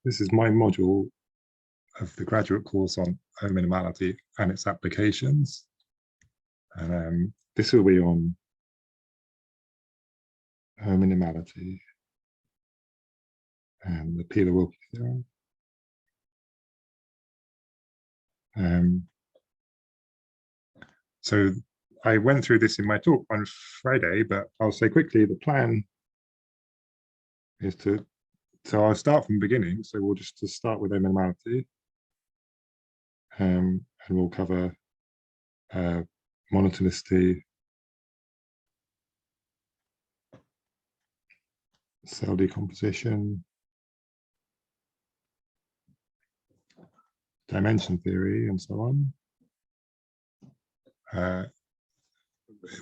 this is my module of the graduate course on O-minimality and its applications. And this will be on O-minimality and the Pila-Wilkie theorem. So I went through this in my talk on Friday, but I'll say quickly, the plan is so I'll start from the beginning. So we'll just start with O-minimality, and we'll cover monotheistic, cell decomposition, dimension theory, and so on.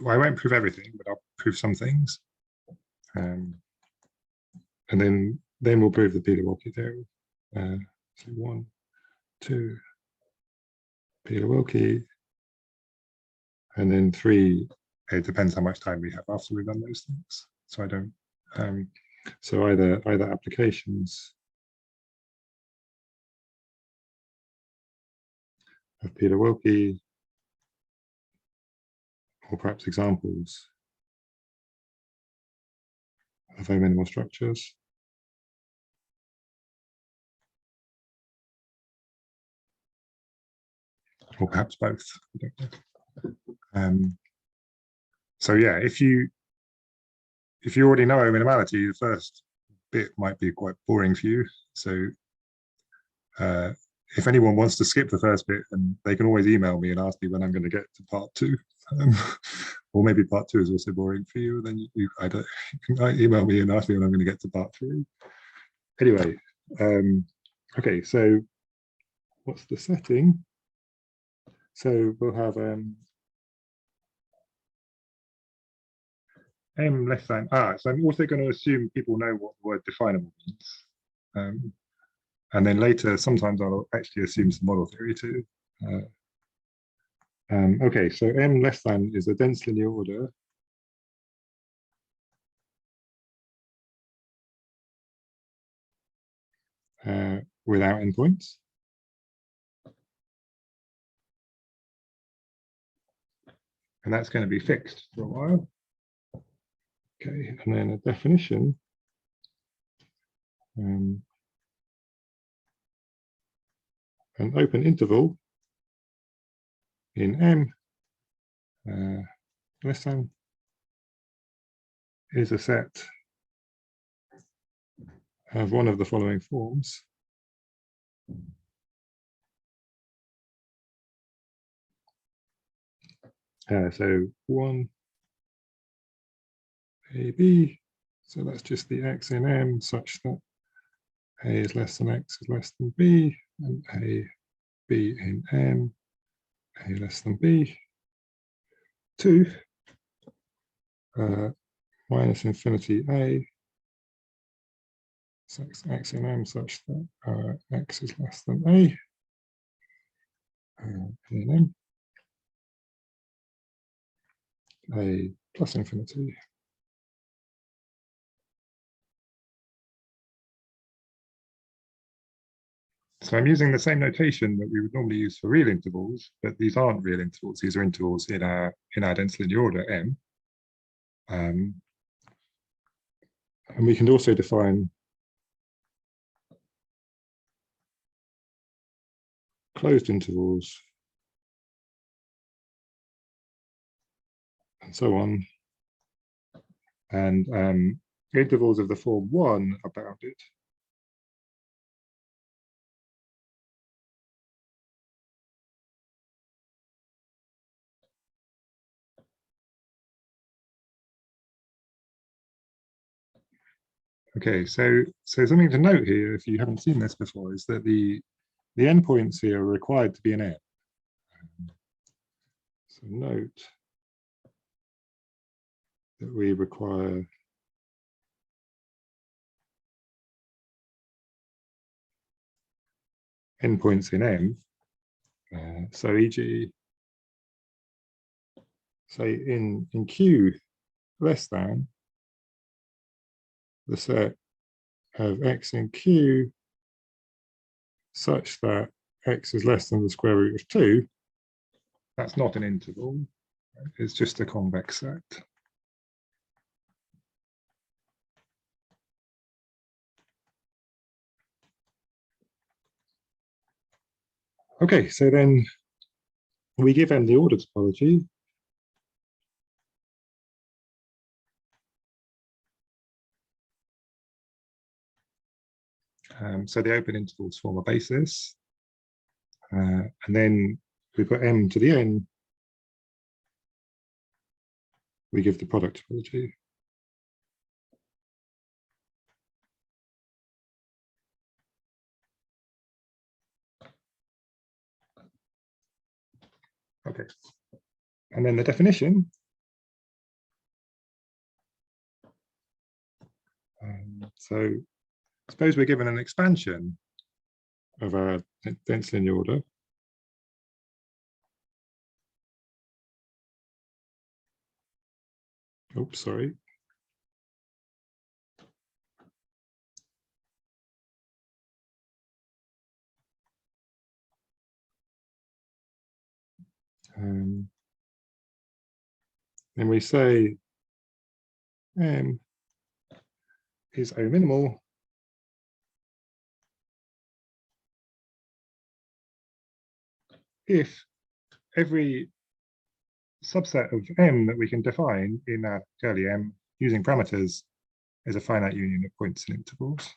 Well, I won't prove everything, but I'll prove some things. And then we'll prove the Pila-Wilkie theorem. So 1, 2, Pila-Wilkie, and then 3. It depends how much time we have after we've done those things. So I don't. So either applications of Pila-Wilkie, or perhaps examples of O-minimal structures. Or perhaps both. I don't know. So yeah, if you already know O-minimality, the first bit might be quite boring for you. So if anyone wants to skip the first bit, and they can always email me and ask me when I'm going to get to part 2. Or maybe part 2 is also boring for you. Then you can email me and ask me when I'm going to get to part 3. Anyway, okay, so what's the setting? So we'll have m less than r. So I'm also going to assume people know what the word definable means. And then later, sometimes I'll actually assume some model theory too. Okay, so m less than is a dense linear order without endpoints. And that's going to be fixed for a while. Okay, and then a definition. An open interval in M less than is a set of one of the following forms. So 1 A, B, so that's just the X in M such that A is less than X is less than B, and A, B in M, A less than B. 2, minus infinity A, so X in M such that X is less than A in M. A plus infinity. So I'm using the same notation that we would normally use for real intervals, but these aren't real intervals. These are intervals in our dense linear order M. And we can also define closed intervals and so on. And intervals of the form 1 are bounded. Okay, so something to note here, if you haven't seen this before, is that the endpoints here are required to be an M. So note that we require endpoints in M. So e.g., say in Q less than, the set of X in Q such that x is less than the square root of 2, that's not an interval, right? It's just a convex set. Okay, so then we give M the order topology. So the open intervals form a basis. And then we put M to the n, we give the product topology. Okay, and then the definition. So suppose we're given an expansion of our dense linear order. Oops, sorry. Then we say M is O-minimal if every subset of M that we can define in our curly M using parameters is a finite union of points and intervals,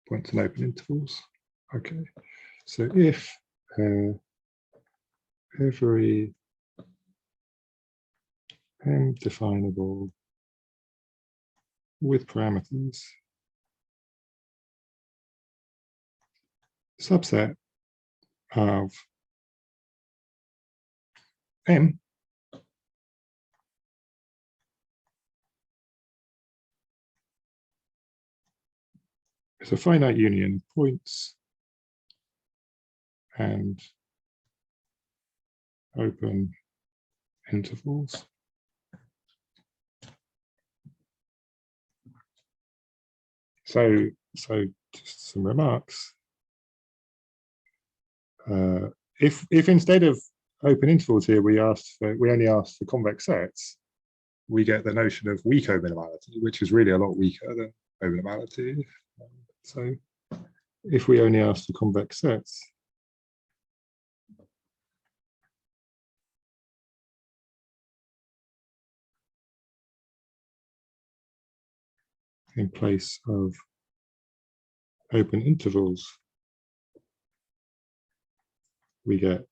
points and open intervals. Okay, so if every M definable with parameters subset of M is a finite union of points and open intervals. So just some remarks. If instead of open intervals here we only ask for convex sets, we get the notion of weak O-minimality, which is really a lot weaker than O-minimality. So if we only ask for convex sets, in place of open intervals, we get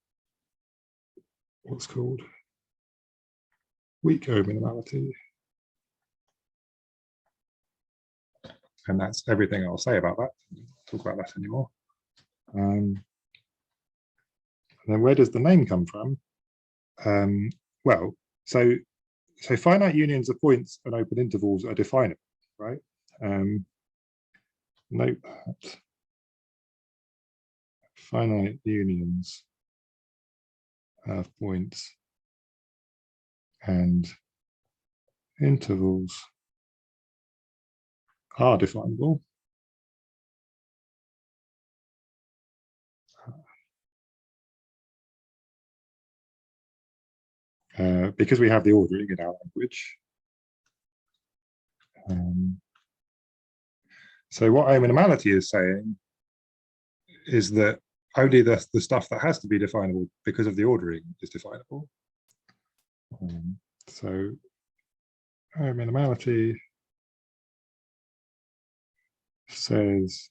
what's called weak O-minimality. And that's everything I'll say about that. I'll talk about that anymore. And then where does the name come from? Well, so finite unions of points and open intervals are definable, right? Note that finite unions of points and intervals are definable. Because we have the ordering in our language. So what O-minimality is saying is that only the stuff that has to be definable because of the ordering is definable. So O-minimality says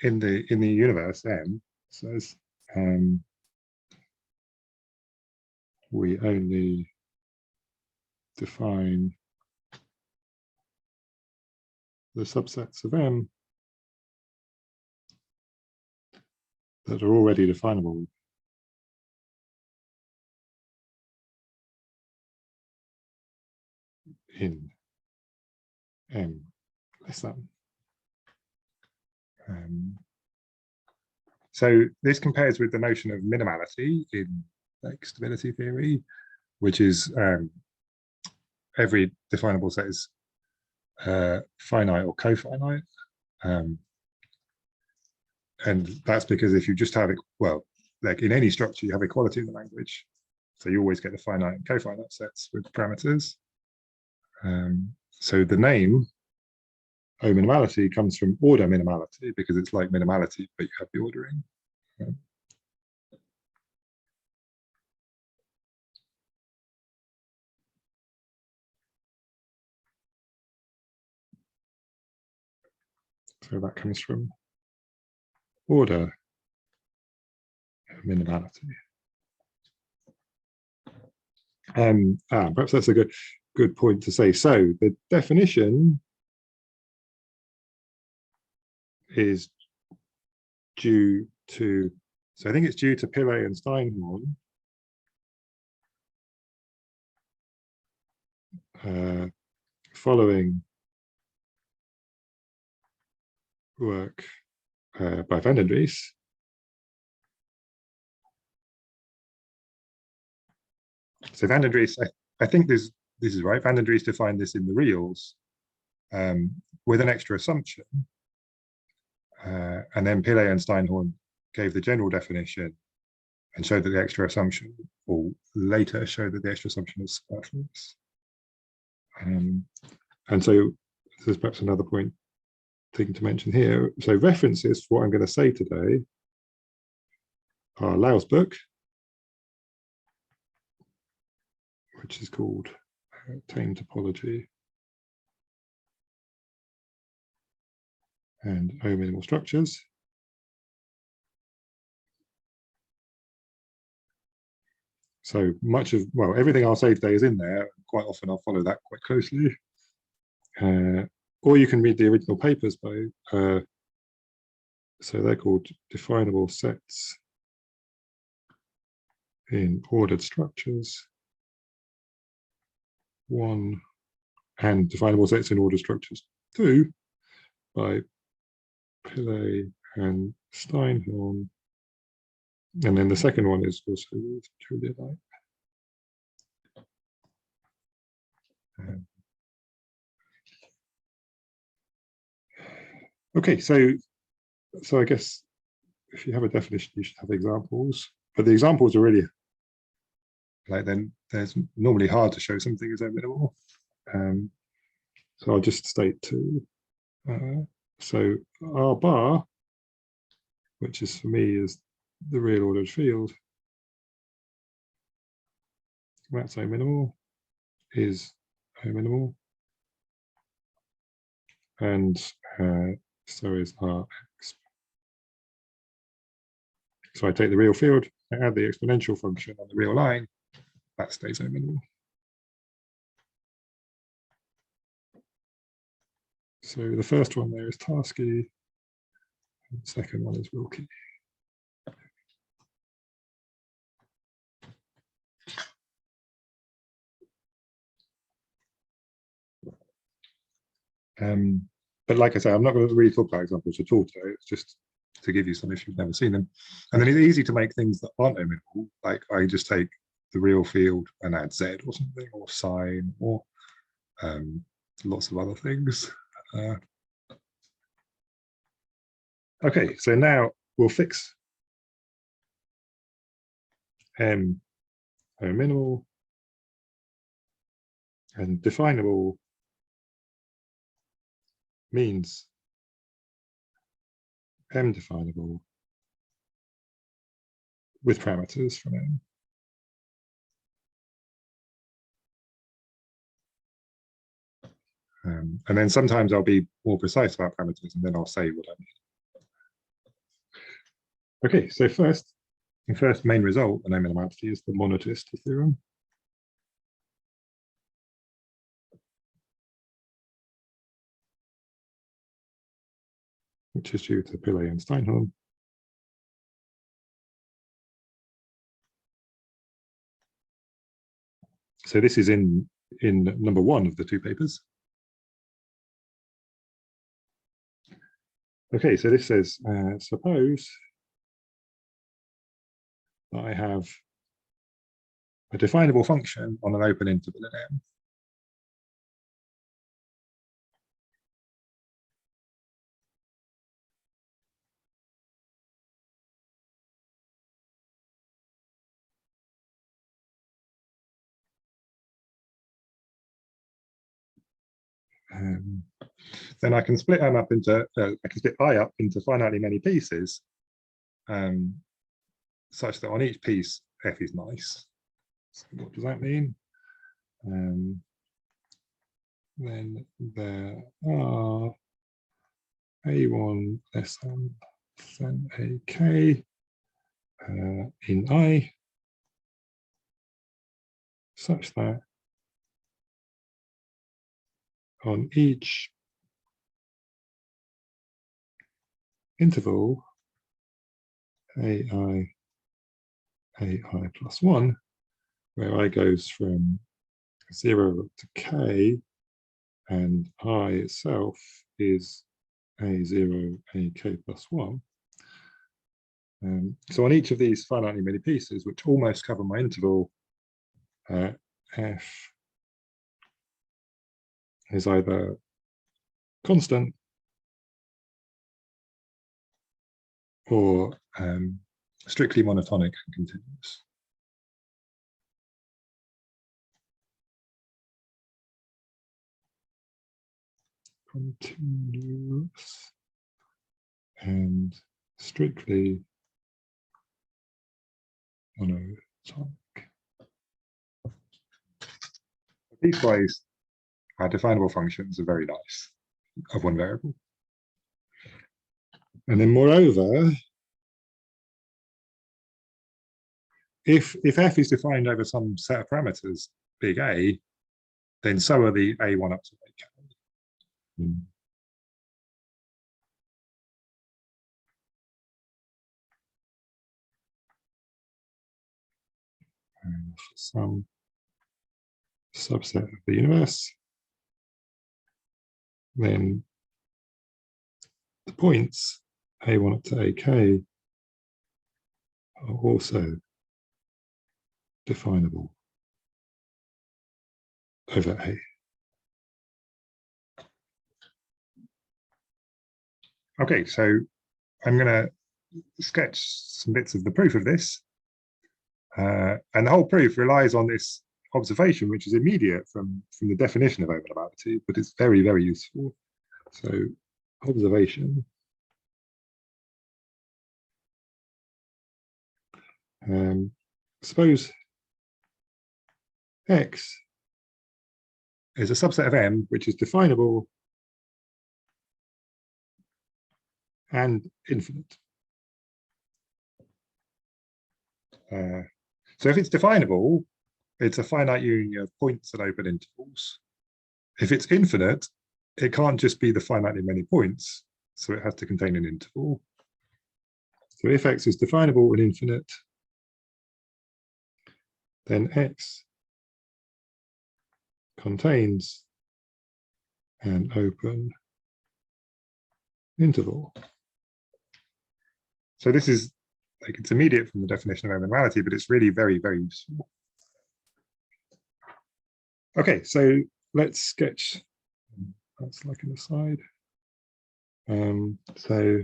in the universe M says we only define the subsets of M that are already definable in M less than. So this compares with the notion of minimality in like stability theory, which is every definable set is finite or cofinite. And that's because if you just have it, well, like in any structure, you have equality in the language. So you always get the finite and cofinite sets with parameters. So the name O-minimality comes from order minimality because it's like minimality, but you have the ordering. So that comes from order minimality. Perhaps that's a good point to say. So the definition is due to, so I think it's due to Pillay and Steinhorn. Following work by Van den Dries. So Van den Dries, I think this is right. Van den Dries defined this in the reals with an extra assumption. And then Pillay and Steinhorn gave the general definition and showed that the extra assumption, or later showed that the extra assumption is superfluous. And so this is perhaps another thing to mention here. So references for what I'm going to say today are Lau's book, which is called Tame Topology and O-minimal structures. So much of, well, everything I'll say today is in there. Quite often I'll follow that quite closely. Or you can read the original papers by, so they're called definable sets in ordered structures 1 and definable sets in ordered structures 2 by Pillay and Steinhorn. And then the second one is also truly like. Okay, so I guess if you have a definition, you should have examples, but the examples are really like, then there's normally hard to show something as O-minimal. So I'll just state 2. So R bar, which is for me is the real ordered field, that's O-minimal, is O-minimal, and so is Rx. So I take the real field, I add the exponential function on the real line, that stays O-minimal. So the first one there is Tarski, and the second one is Wilkie. But like I say, I'm not going to really talk about examples at all today. It's just to give you some if you've never seen them. And then it's easy to make things that aren't O-minimal. Like I just take the real field and add Z or something, or sine, or lots of other things. Okay, so now we'll fix M O-minimal and definable means M definable with parameters from M. And then sometimes I'll be more precise about parameters, and then I'll say what I mean. Okay, so the first main result in O-minimality is the Monotheistic Theorem. Which is due to Pillay and Steinhorn. So this is in number 1 of the 2 papers. Okay, so this says, suppose that I have a definable function on an open interval in M. then I can split M up into, I can split I up into finitely many pieces, such that on each piece, F is nice. So what does that mean? Then there are A1 less than AK in I, such that on each interval AI plus 1, where I goes from 0 to K, and I itself is A0, AK plus 1. So on each of these finitely many pieces, which almost cover my interval, F is either constant or strictly monotonic and continuous. Continuous and strictly monotonic. Piecewise definable functions are very nice of one variable. And then moreover, if F is defined over some set of parameters, big A, then so are the A1 up to AK. And some subset of the universe, then the points A1 up to AK are also definable over A. Okay, so I'm going to sketch some bits of the proof of this. And the whole proof relies on this observation, which is immediate from the definition of O-minimality, but it's very, very useful. So observation. Suppose X is a subset of M, which is definable and infinite. So if it's definable, it's a finite union of points at open intervals. If it's infinite, it can't just be the finitely many points, so it has to contain an interval. So if X is definable and infinite, then X contains an open interval. So this is like, it's immediate from the definition of O-minimality, but it's really very, very useful. Okay, so let's sketch. That's like an aside. So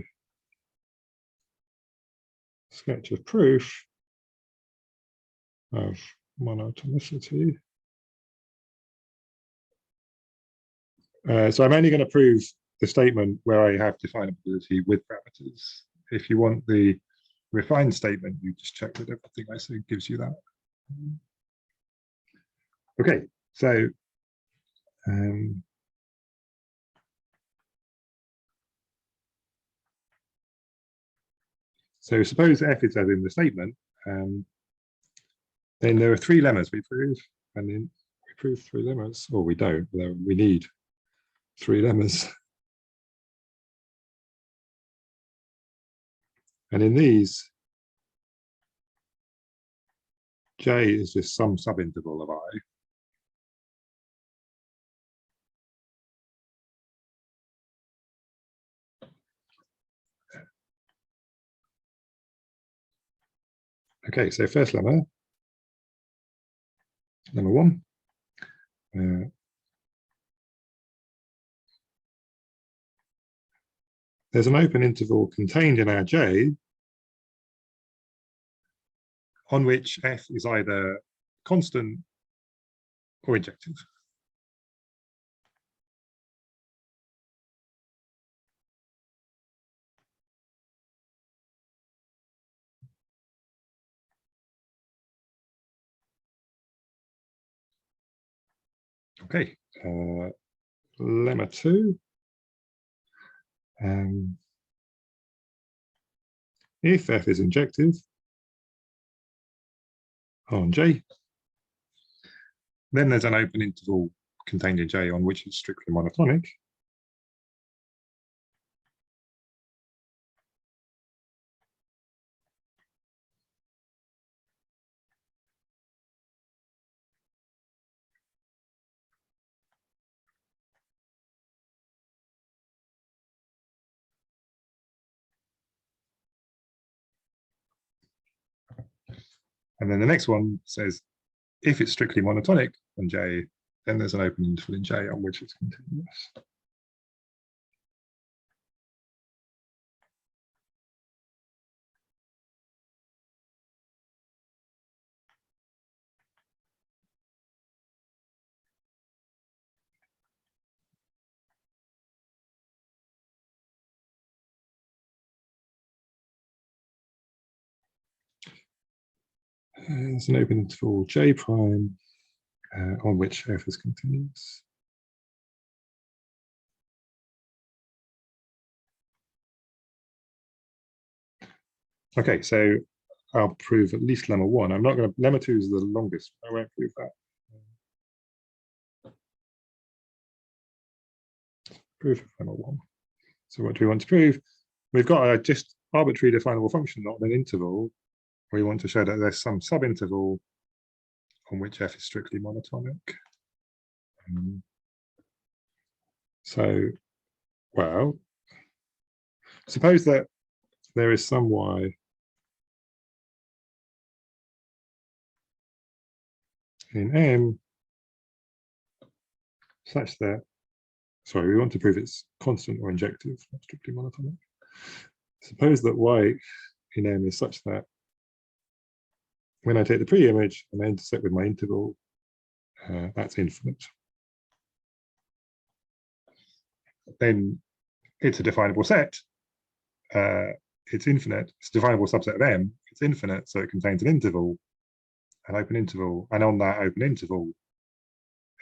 sketch a proof of monotonicity. So I'm only going to prove the statement where I have definability with parameters. If you want the refined statement, you just check that everything I say gives you that. Okay, so so suppose F is as in the statement, then there are three lemmas we prove, and then we prove three lemmas, or we don't, we need three lemmas. And in these, J is just some subinterval of I. Okay, so first lemma, lemma 1. There's an open interval contained in our J on which F is either constant or injective. Okay, lemma 2. If f is injective on J, then there's an open interval contained in J on which it's strictly monotonic. And then the next one says, if it's strictly monotonic on J, then there's an open interval in J on which it's continuous. There's an open interval J prime on which f is continuous. Okay, so I'll prove at least lemma 1. I'm not going to, lemma 2 is the longest. I won't prove that. Proof of lemma 1. So what do we want to prove? We've got a just arbitrary definable function, not an interval. We want to show that there's some subinterval on which f is strictly monotonic. So, well, suppose that there is some y in M such that, sorry, we want to prove it's constant or injective, not strictly monotonic. Suppose that y in M is such that when I take the pre-image and I intersect with my interval, that's infinite. Then it's a definable set. It's infinite. It's a definable subset of M. It's infinite, so it contains an interval, an open interval, and on that open interval,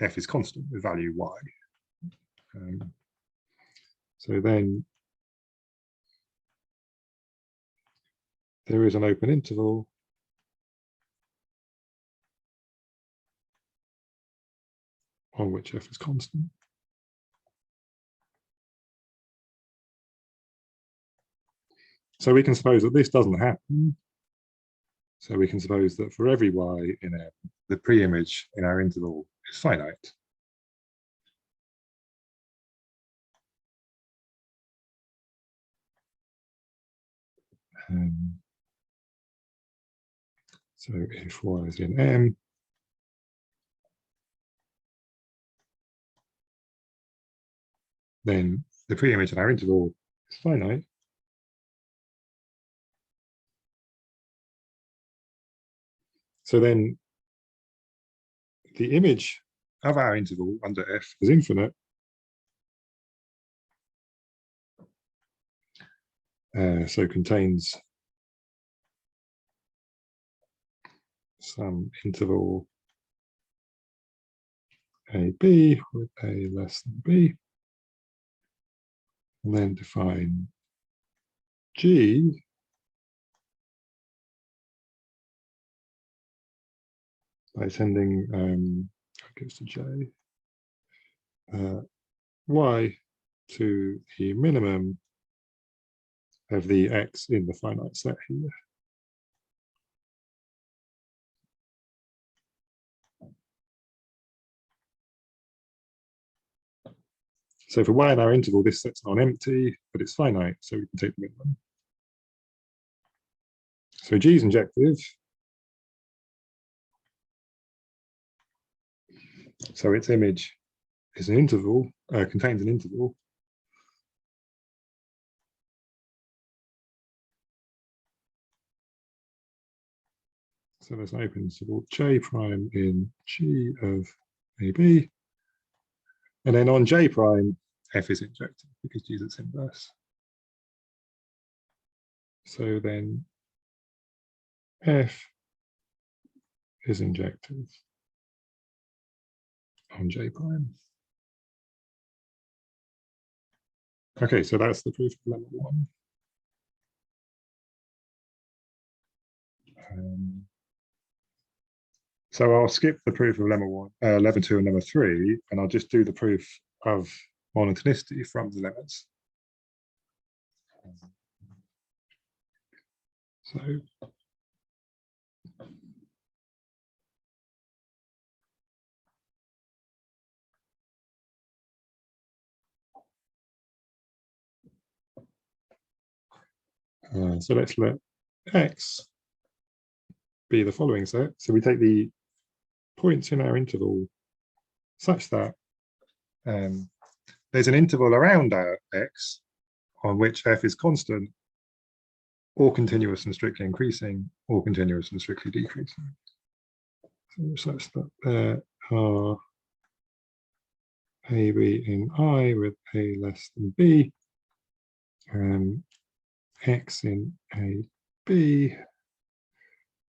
f is constant with value y. So then there is an open interval on which f is constant. So we can suppose that this doesn't happen. So we can suppose that for every y in M, the pre-image in our interval is finite. So if y is in M, then the pre-image in our interval is finite. So then the image of our interval under f is infinite. So contains some interval AB with A less than B. And then define G by sending goes to J y to the minimum of the x in the finite set here. So for y in our interval, this set's on empty, but it's finite, so we can take the minimum. So G is injective. So its image is an interval, contains an interval. So there's an open interval J prime in G of AB. And then on J prime, F is injective because G is its inverse. So then F is injective on J prime. Okay, so that's the proof of lemma 1. So I'll skip the proof of lemma 1, lemma 2 and lemma 3, and I'll just do the proof of monotonicity from the lemmas. So let's let X be the following set. So we take the points in our interval such that there's an interval around our X on which F is constant, or continuous and strictly increasing, or continuous and strictly decreasing. So such that there are A, B in I with A less than B, X in A, B,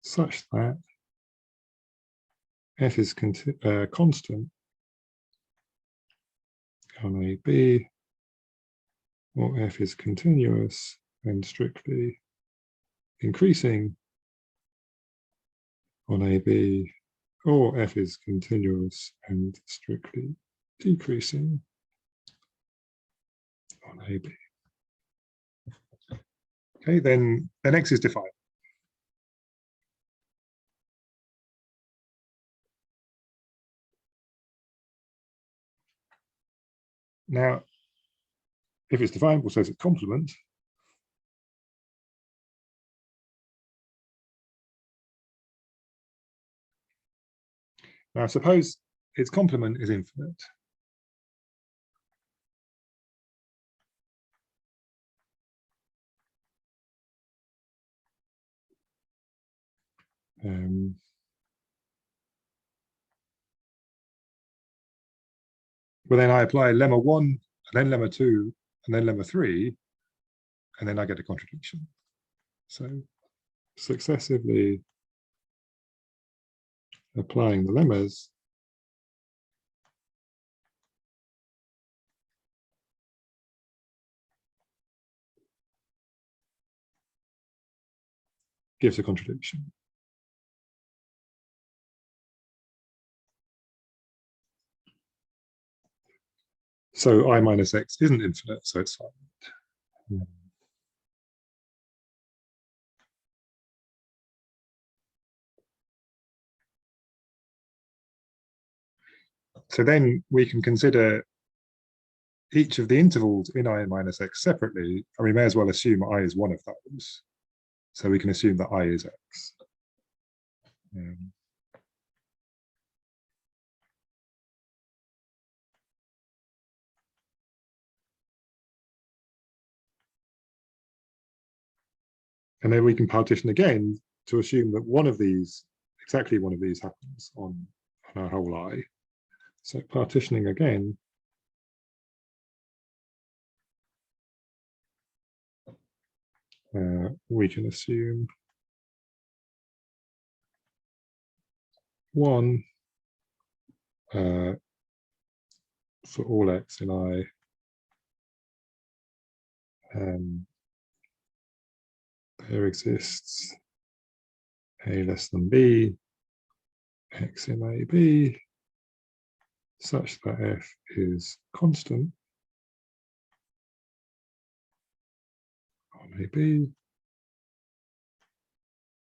such that F is constant on A, B, or F is continuous and strictly increasing on AB, or F is continuous and strictly decreasing on AB. Okay, then X is defined. Now, if it's definable, says it's complement. Now, suppose its complement is infinite. Well, then I apply lemma 1, and then lemma 2, and then lemma 3, and then I get a contradiction. So successively applying the lemmas gives a contradiction. So I minus X isn't infinite, so it's finite. So then we can consider each of the intervals in I minus X separately, and we may as well assume I is one of those. So we can assume that I is X. And then we can partition again to assume that one of these, exactly one of these happens on our whole I. So partitioning again, we can assume 1 for all X in I, there exists A less than B, X in AB, such that F is constant on AB,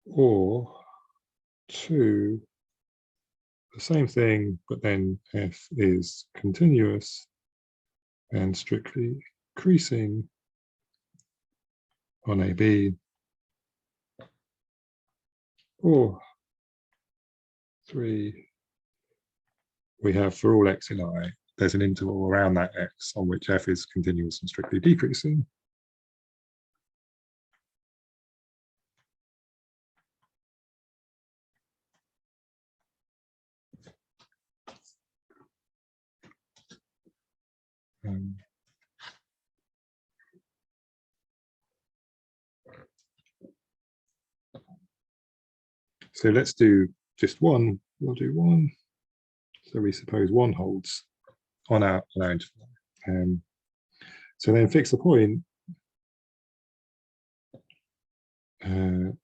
or 2, the same thing, but then F is continuous and strictly increasing on AB, or 3, we have for all X in I, there's an interval around that X on which F is continuous and strictly decreasing. So let's do just one. We'll do one. So we suppose 1 holds on our interval. So then fix a point and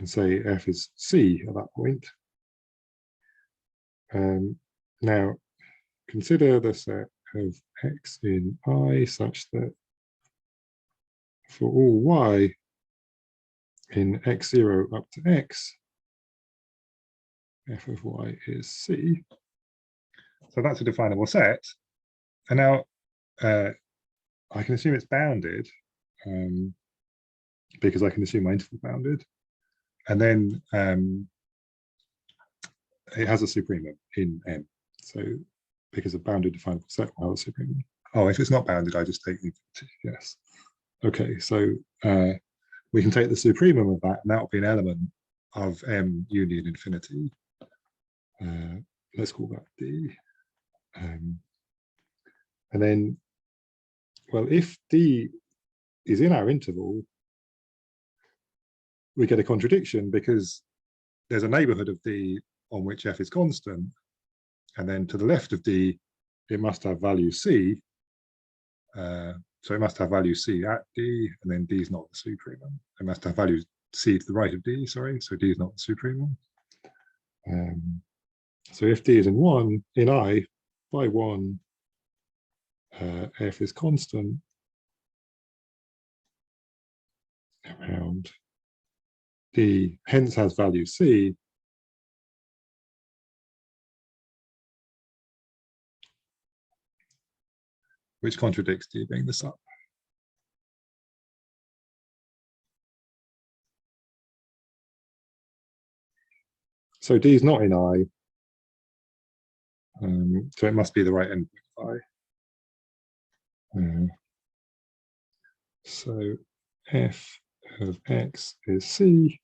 say f is c at that point. Now, consider the set of x in I such that for all y in x0 up to x, f of y is c. So that's a definable set. And now I can assume it's bounded because I can assume my interval bounded. And then it has a supremum in M. So because a bounded definable set will have a supremum. Oh, if it's not bounded, I just take the infinity. Yes. Okay, so we can take the supremum of that, and that will be an element of M union infinity. Let's call that D. And then, well, if D is in our interval, we get a contradiction because there's a neighborhood of D on which F is constant. And then to the left of D, it must have value C. So it must have value C at D, and then D is not the supremum. It must have value C to the right of D, sorry, so D is not the supremum. So if D is in I, by 1, F is constant around D, hence has value C. Which contradicts D being the sum. So D is not in I, so it must be the right endpoint of I. So f of x is C.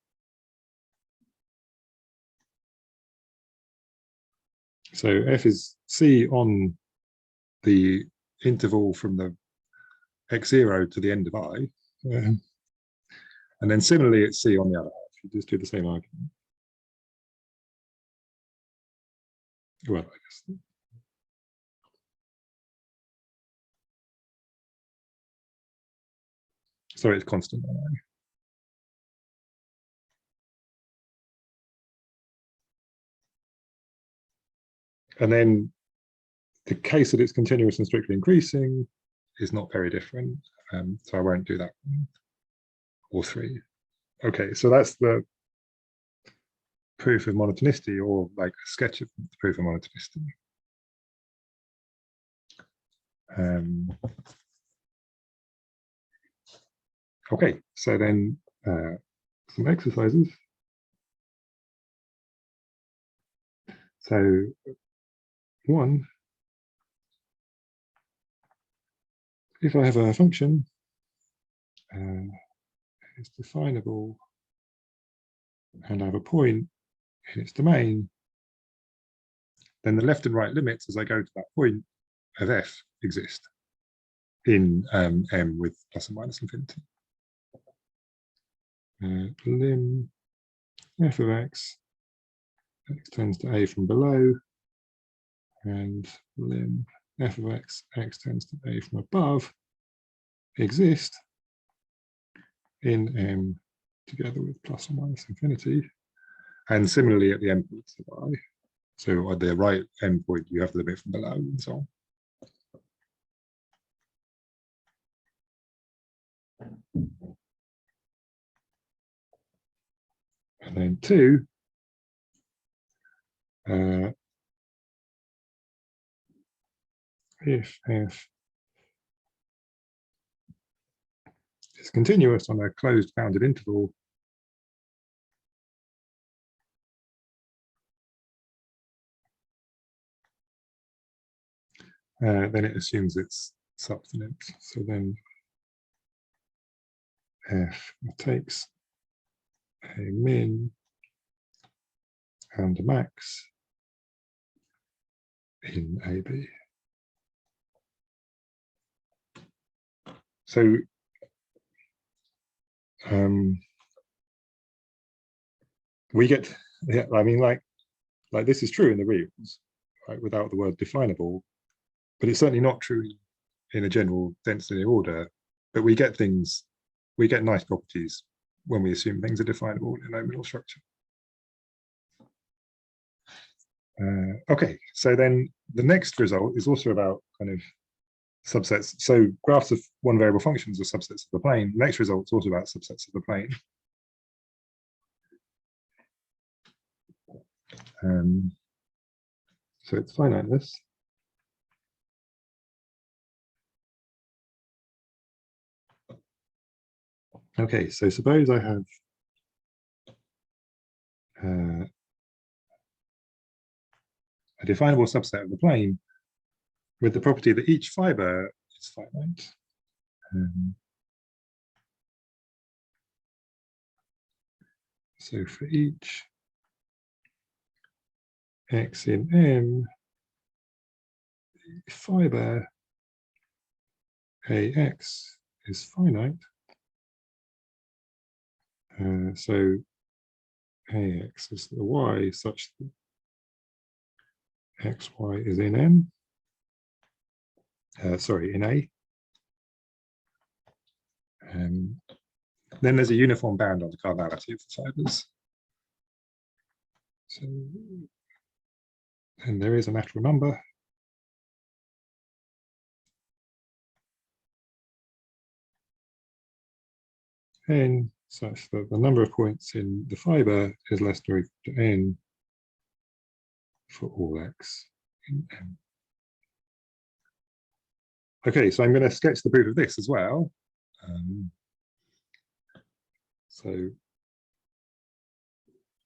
So f is C on the interval from the x0 to the end of I. And then similarly, it's C on the other half. You just do the same argument. Well, I guess. So it's constant on I. And then the case that it's continuous and strictly increasing is not very different. So I won't do that one. Or 3. Okay, so that's the proof of monotonicity, or like a sketch of the proof of monotonicity. Okay, so then some exercises. So 1, if I have a function, it's definable, and I have a point in its domain, then the left and right limits as I go to that point of f exist in M with plus or minus infinity. Lim f of x tends to a from below, and lim f of x tends to a from above exist in M together with plus or minus infinity, and similarly at the endpoints of I. So at the right endpoint, you have the limit from below and so on. And then 2, if f is continuous on a closed bounded interval, then it assumes it's substantive. So then f takes a min and a max in AB. So we get, yeah, I mean, like, like this is true in the reals, right, without the word definable, but it's certainly not true in a general density order. But we get things, we get nice properties when we assume things are definable in a nominal structure. Okay, so then the next result is also about kind of subsets. So graphs of one variable functions are subsets of the plane. The next result is also about subsets of the plane. So it's finiteness. Okay, so suppose I have a definable subset of the plane with the property that each fiber is finite. So for each x in M, the fiber AX is finite. So AX is the Y such that XY is in M. Sorry, in A. Then there's a uniform bound on the cardinality of the fibers. So, and there is a natural number. N such that the number of points in the fiber is less than or equal to N for all X in M. Okay, so I'm going to sketch the proof of this as well. So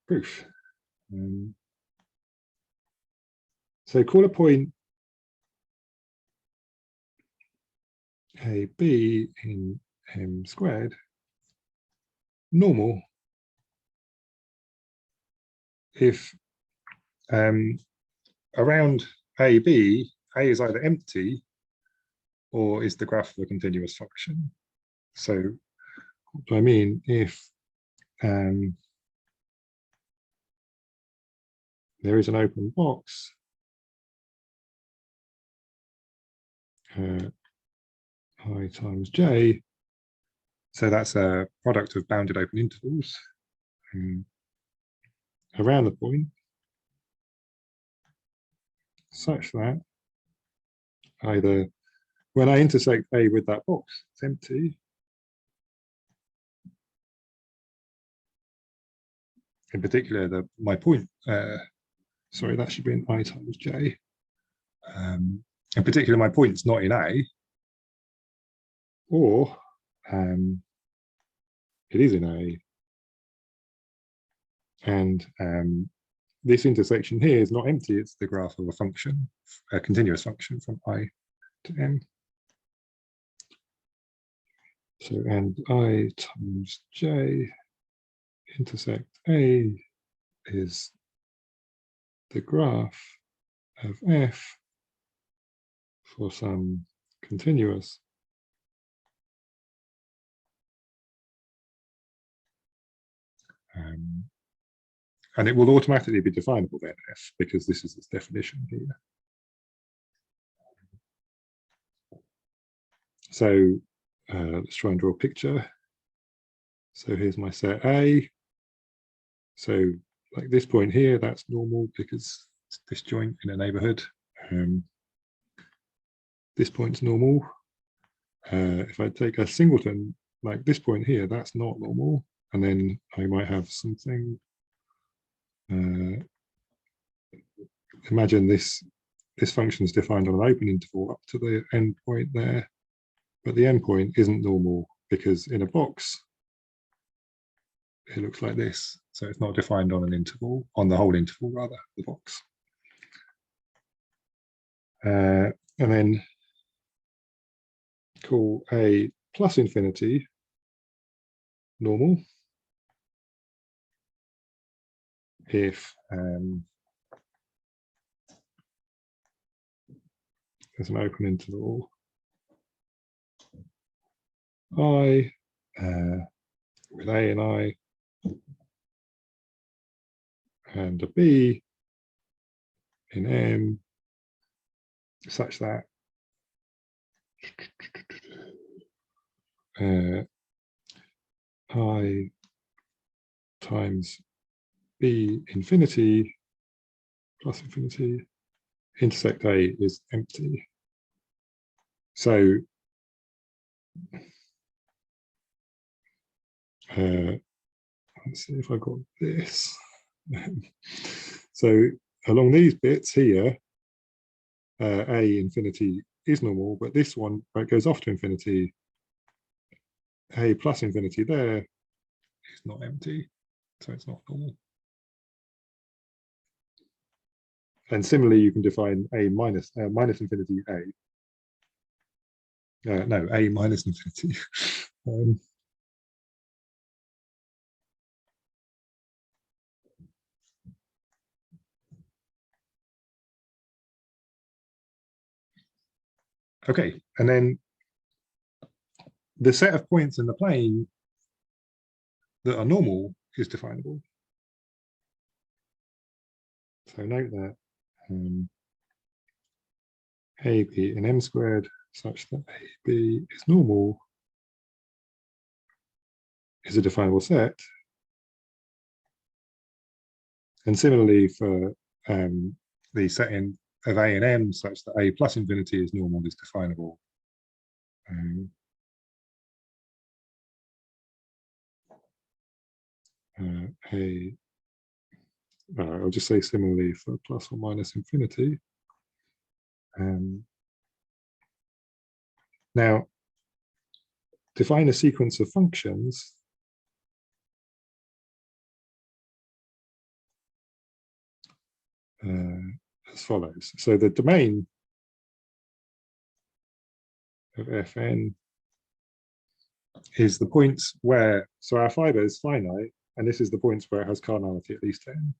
proof. So call a point AB in M squared normal if around AB, A is either empty or is the graph of a continuous function. So what do I mean? If there is an open box I times j, so that's a product of bounded open intervals around the point such that either when I intersect A with that box, it's empty. In particular, my point, sorry, that should be in I times j. In particular, my point's not in A, or it is in A. And this intersection here is not empty, it's the graph of a function, a continuous function from I to M. So, and I times j intersect A is the graph of F for some continuous and it will automatically be definable then F, because this is its definition here. So let's try and draw a picture. So here's my set A. So like this point here, that's normal because it's disjoint in a neighborhood. This point's normal. If I take a singleton, like this point here, that's not normal. And then I might have something, imagine this function is defined on an open interval up to the end point there, but the end point isn't normal because in a box, it looks like this. So it's not defined on an interval, on the whole interval rather, the box. And then call A plus infinity normal if there's an open interval I with A and I and a B in M such that I times B infinity plus infinity intersect A is empty. So let's see if I got this. So along these bits here, A infinity is normal, but this one, where it goes off to infinity, A plus infinity there is not empty, so it's not normal. And similarly, you can define A minus infinity A. No, A minus infinity. Okay, and then the set of points in the plane that are normal is definable. So note that AB in M squared such that AB is normal is a definable set. And similarly for the setting of A and M such that A plus infinity is normal is definable. I'll just say similarly for plus or minus infinity. Now, define a sequence of functions as follows. So the domain of Fn is the points where, so our fiber is finite, and this is the points where it has cardinality at least 10.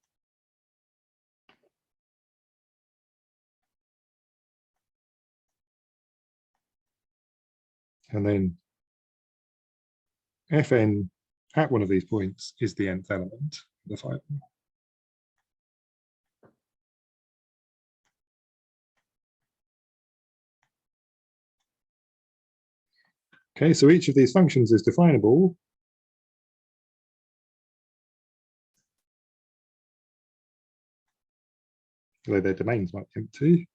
And then Fn at one of these points is the nth element of the fiber. Okay, so each of these functions is definable although their domains might be empty.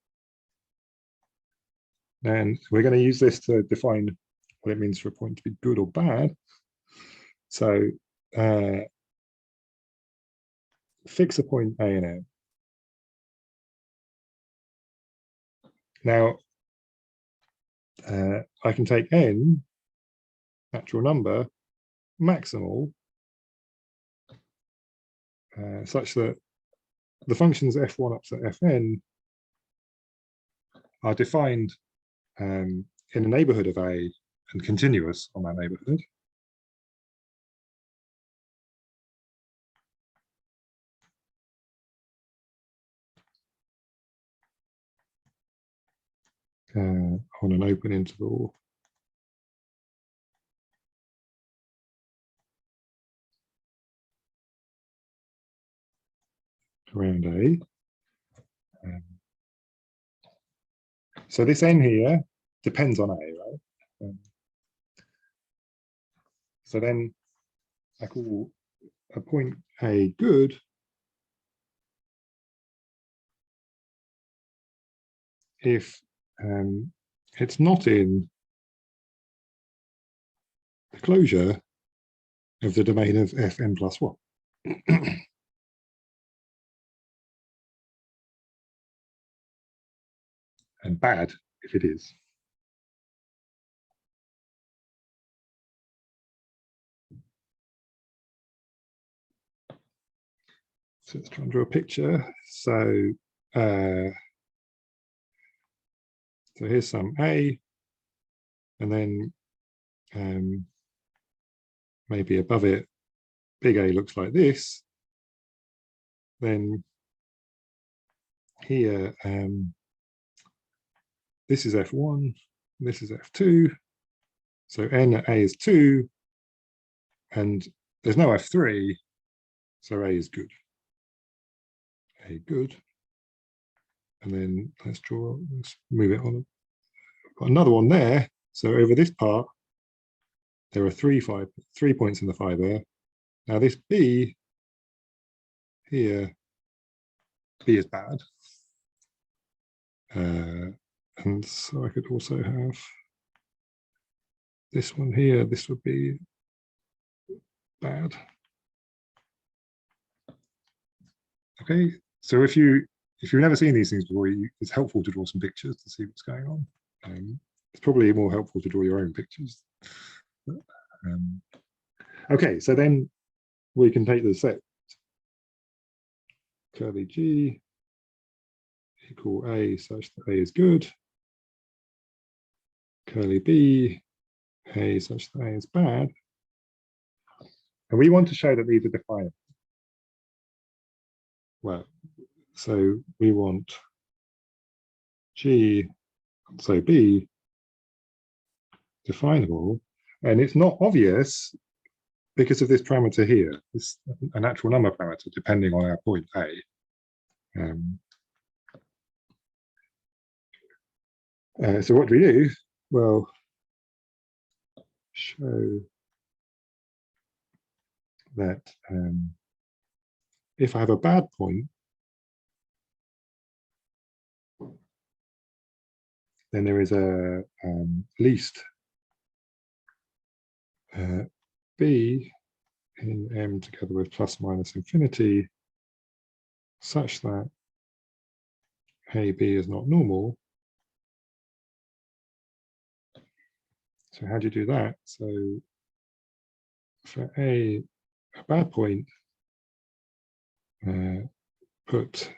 And we're going to use this to define what it means for a point to be good or bad. So fix a point A and M. Now, I can take n, natural number, maximal, such that the functions f1 up to fn are defined in a neighborhood of A and continuous on that neighborhood. On an open interval around A. So this n here depends on A, right? So then I call a point A good if it's not in the closure of the domain of Fn plus 1. And bad if it is. So let's try and draw a picture. So here's some A, and then maybe above it, big A looks like this. Then here, this is F1, this is F2. So N at A is 2, and there's no F3, so A is good. A good. And then let's move it on. Got another one there. So over this part, there are 3 points in the fiber. Now this B here, B is bad. And so I could also have this one here, this would be bad. Okay, so if you've never seen these things before, it's helpful to draw some pictures to see what's going on. It's probably more helpful to draw your own pictures. Okay, so then we can take the set curly G equal A such that A is good, curly B, A such that A is bad. And we want to show that these are definable. Well, so we want G, so B, definable. And it's not obvious because of this parameter here. It's a natural number parameter depending on our point A. So what do we do? Well, show that if I have a bad point, then there is a least B in M together with plus minus infinity such that AB is not normal. So how do you do that? So for a bad point, put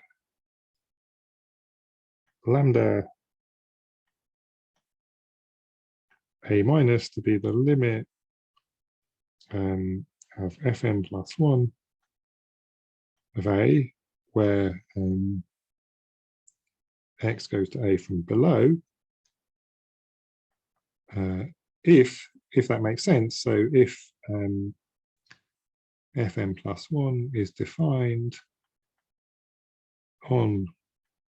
lambda A minus to be the limit of Fn plus 1 of A, where x goes to A from below, if that makes sense. So if Fn plus 1 is defined on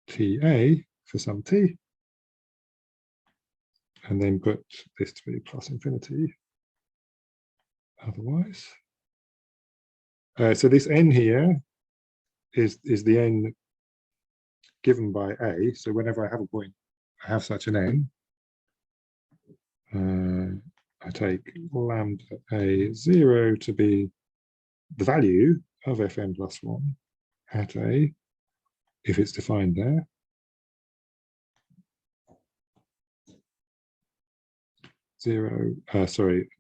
TA for some t, and then put this to be plus infinity otherwise. So this n here is the n given by A. So whenever I have a point, I have such an n. I take lambda A0 to be the value of Fn plus 1 at A, if it's defined there.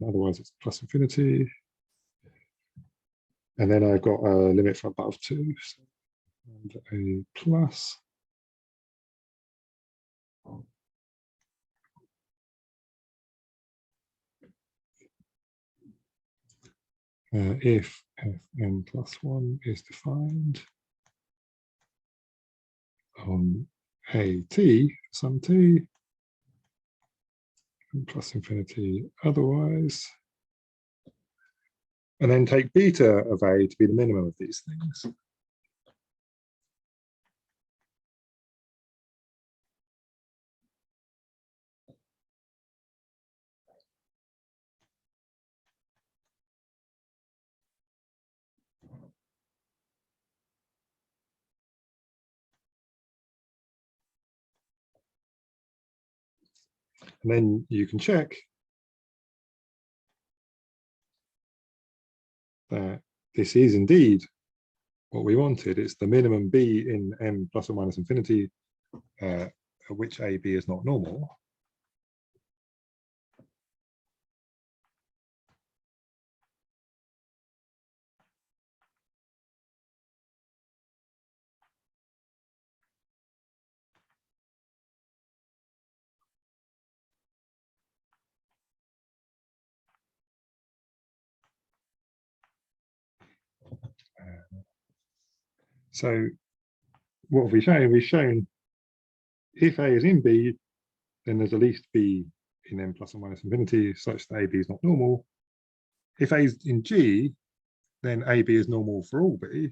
Otherwise it's plus infinity. And then I've got a limit for above 2, so lambda A plus. If Fn plus 1 is defined on AT, some t, and plus infinity otherwise, and then take beta of A to be the minimum of these things. And then you can check that this is indeed what we wanted. It's the minimum B in M plus or minus infinity, at which AB is not normal. So what have we shown? We've shown if A is in B, then there's at least B in M plus or minus infinity such that AB is not normal. If A is in G, then AB is normal for all B.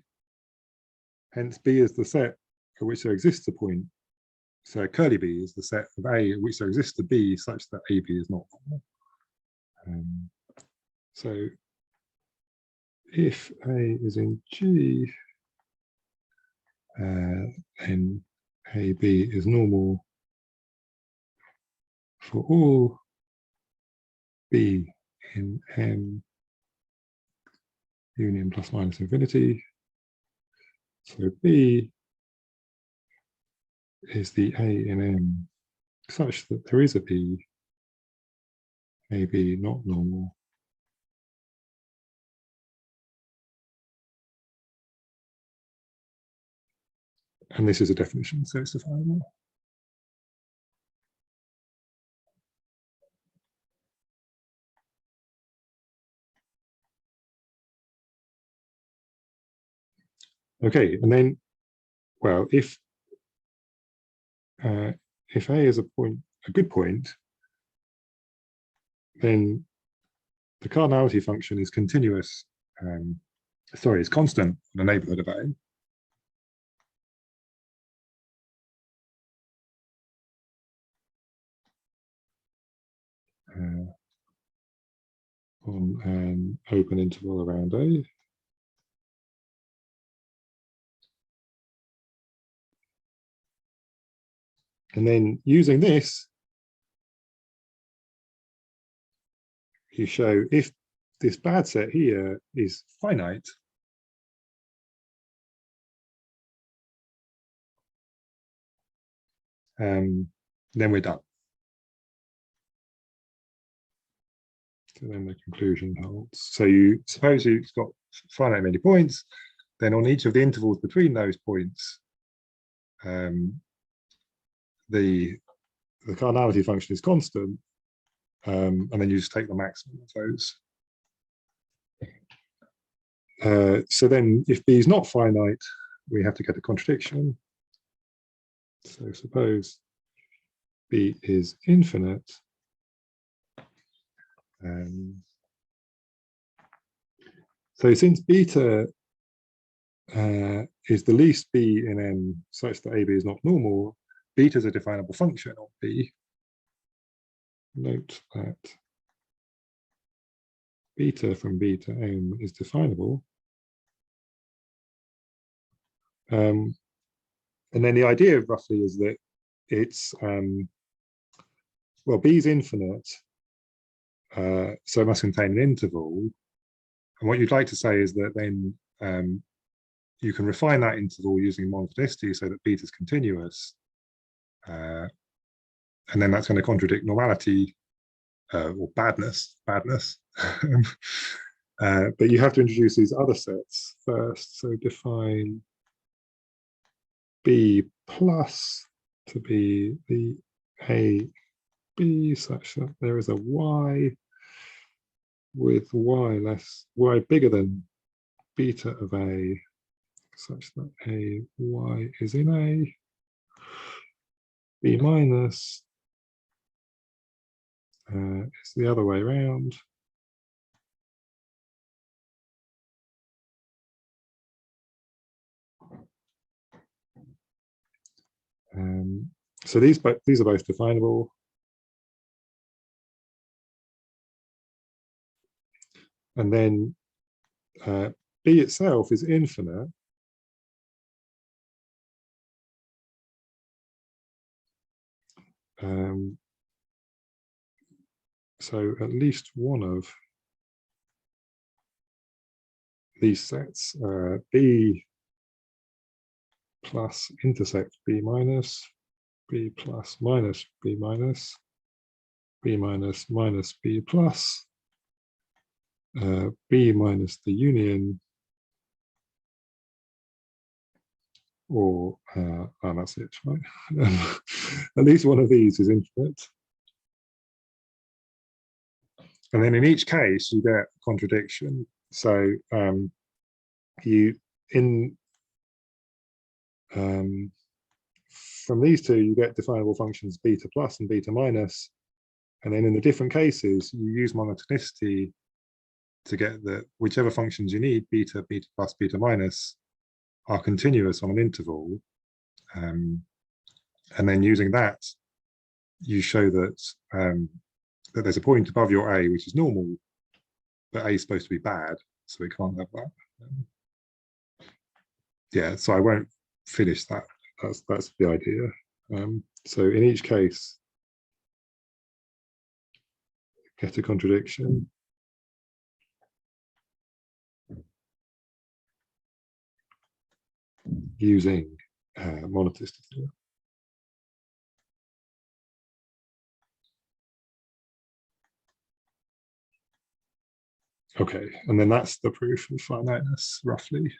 Hence B is the set for which there exists a point So curly B is the set of A which there exists a B such that AB is not normal. So if A is in G, then AB is normal for all B in M union plus minus infinity. So B is the A in M such that there is a B, AB not normal. And this is a definition, so it's definable. Okay, and then, well, if A is a good point, then the cardinality function is continuous. It's constant in the neighborhood of A. On an open interval around A. And then using this, you show if this bad set here is finite, then we're done. So then the conclusion holds. So you suppose you've got finite many points, then on each of the intervals between those points, the cardinality function is constant, and then you just take the maximum of those. So then if B is not finite, we have to get a contradiction. So suppose B is infinite. So since beta is the least B in M such that AB is not normal, beta is a definable function of B. Note that beta from B to M is definable. And then the idea roughly is that it's, well, B is infinite, so it must contain an interval. And what you'd like to say is that then you can refine that interval using monotheisticity so that beta is continuous. And then that's going to contradict normality or badness. But you have to introduce these other sets first. So define B plus to be the A B such that there is a Y with Y bigger than beta of A such that A Y is in A. B minus is the other way around. So these are both definable. And then B itself is infinite. So at least one of these sets, B plus intersect B minus, B plus minus B minus, B minus minus B plus, B minus the union, or that's it, right? At least one of these is infinite. And then in each case, you get contradiction. So from these two, you get definable functions beta plus and beta minus. And then in the different cases, you use monotonicity to get whichever functions you need, beta, beta plus, beta minus, are continuous on an interval. And And then using that, you show that that there's a point above your A which is normal, but A is supposed to be bad, so we can't have that. Yeah, so I won't finish that. That's the idea. So in each case, get a contradiction. Using monotheistic theorem. Okay, and then that's the proof of finiteness, roughly.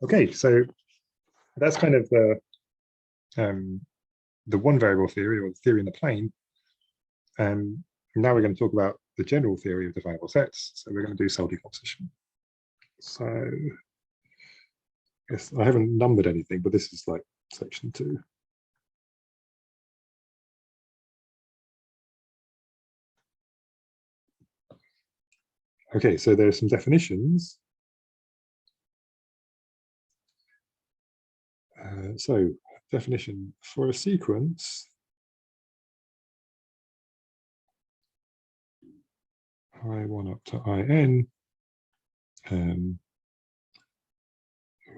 Okay, so that's kind of the one variable theory, or the theory in the plane. Now we're going to talk about the general theory of definable sets. So we're going to do cell decomposition. So yes, I haven't numbered anything, but this is like section 2. Okay, so there are some definitions. So definition for a sequence I1 up to IN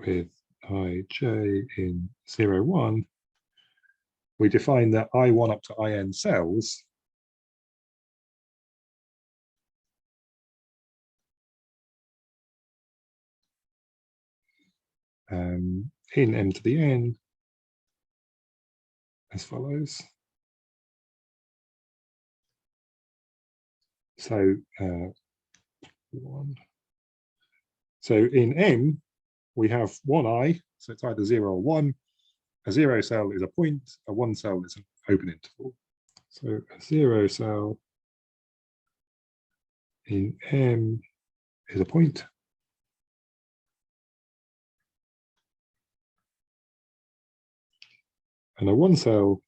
with ij in 0, 1, we define that I1 up to IN cells in M to the N as follows. So so in M, we have one I, so it's either 0 or 1. A 0 cell is a point, a 1 cell is an open interval. So a 0 cell in M is a point. And a 1 cell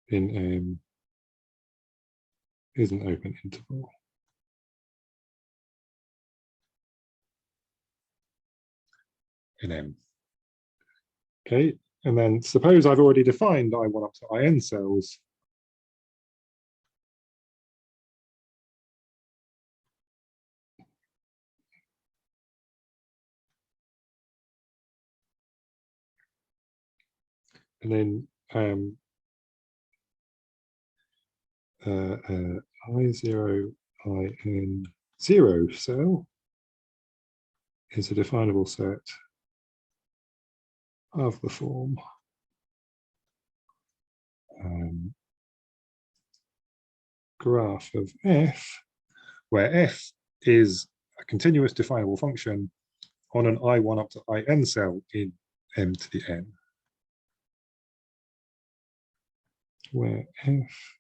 in M is an open interval. In M. Okay, and then suppose I've already defined I1 up to IN cells. And then I0 IN 0 cell is a definable set of the form graph of f, where f is a continuous definable function on an I1 up to IN cell in M to the N, where f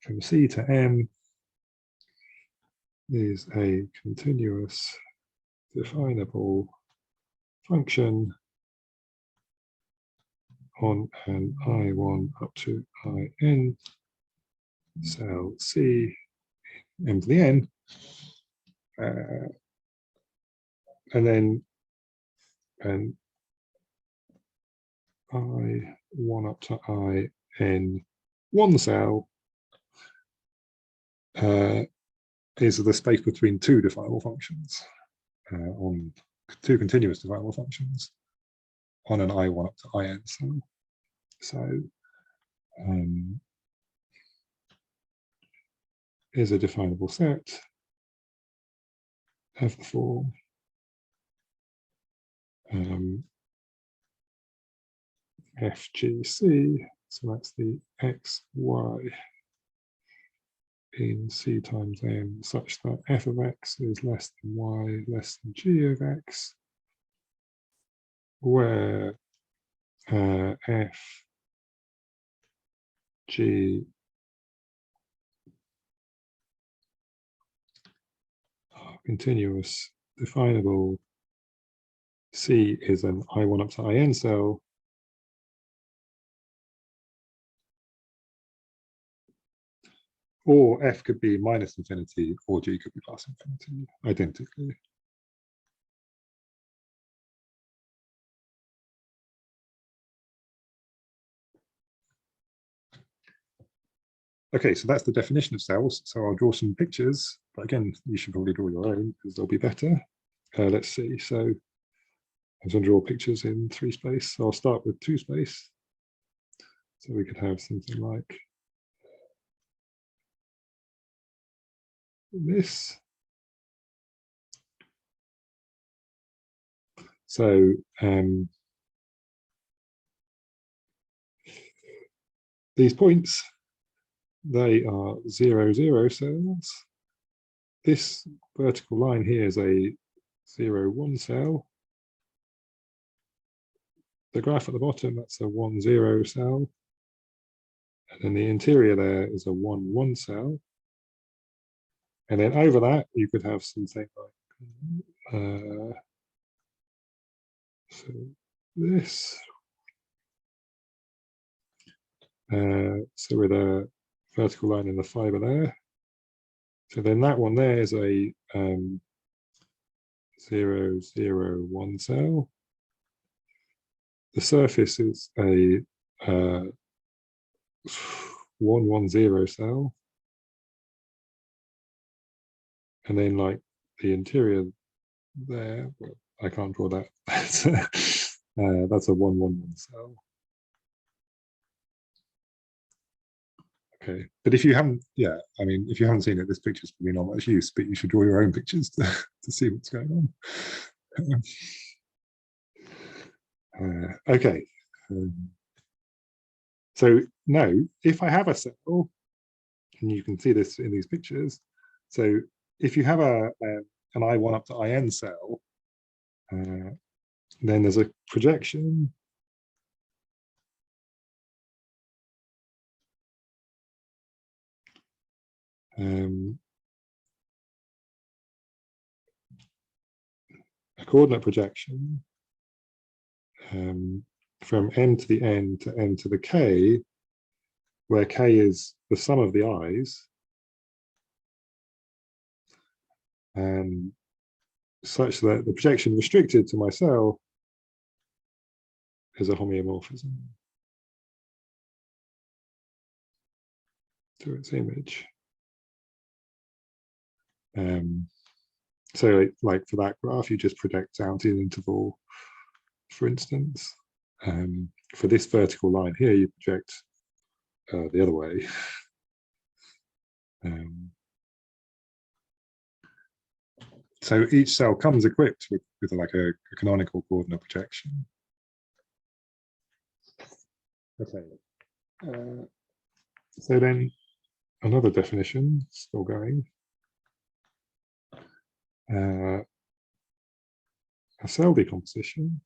from C to M is a continuous definable function on an I1 up to IN cell C, M to the N, and then I1 up to IN 1 cell is the space between two definable functions, on two continuous definable functions on an I1 up to IN cell. So is a definable set of the form FGC, so that's the x, y in C times M, such that f of x is less than y less than g of x, where f, g are continuous definable, C is an I1 up to IN cell, or f could be minus infinity, or g could be plus infinity, identically. Okay, so that's the definition of cells. So I'll draw some pictures, but again, you should probably draw your own because they'll be better. Let's see. So I'm going to draw pictures in 3 space. So I'll start with 2 space. So we could have something like this. So these points, they are 0, 0 cells. This vertical line here is a 0, 1 cell. The graph at the bottom, that's a 1, 0 cell. And then the interior there is a 1, 1 cell. And then over that, you could have something like so this. So with a vertical line in the fiber there. So then that one there is a 0, 0, 1 cell. The surface is a 1, 1, 0 cell. And then like the interior there, well, I can't draw that. That's a 1, 1, 1 cell. Okay, but if you haven't, yeah, I mean, if you haven't seen it, this picture's probably not much use, but you should draw your own pictures to see what's going on. Okay, so now if I have a cell, and you can see this in these pictures, so if you have an I1 up to IN cell, then there's a projection a coordinate projection from m to the n to n to the k, where k is the sum of the i's, such that the projection restricted to my cell is a homeomorphism to its image. So like for that graph, you just project down to the interval, for instance. For this vertical line here, you project the other way. So each cell comes equipped with like a canonical coordinate projection. Okay. So then another definition, still going. A cell decomposition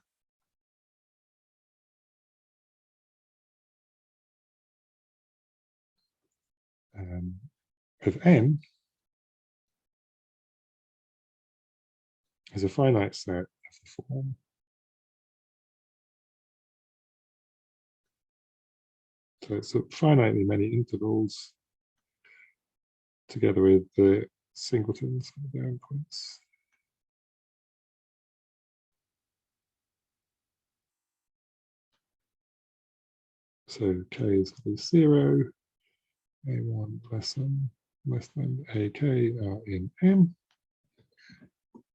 of M is a finite set of the form so it's finitely many intervals together with the singletons of their endpoints. So k is 0, a1 less than ak are in M.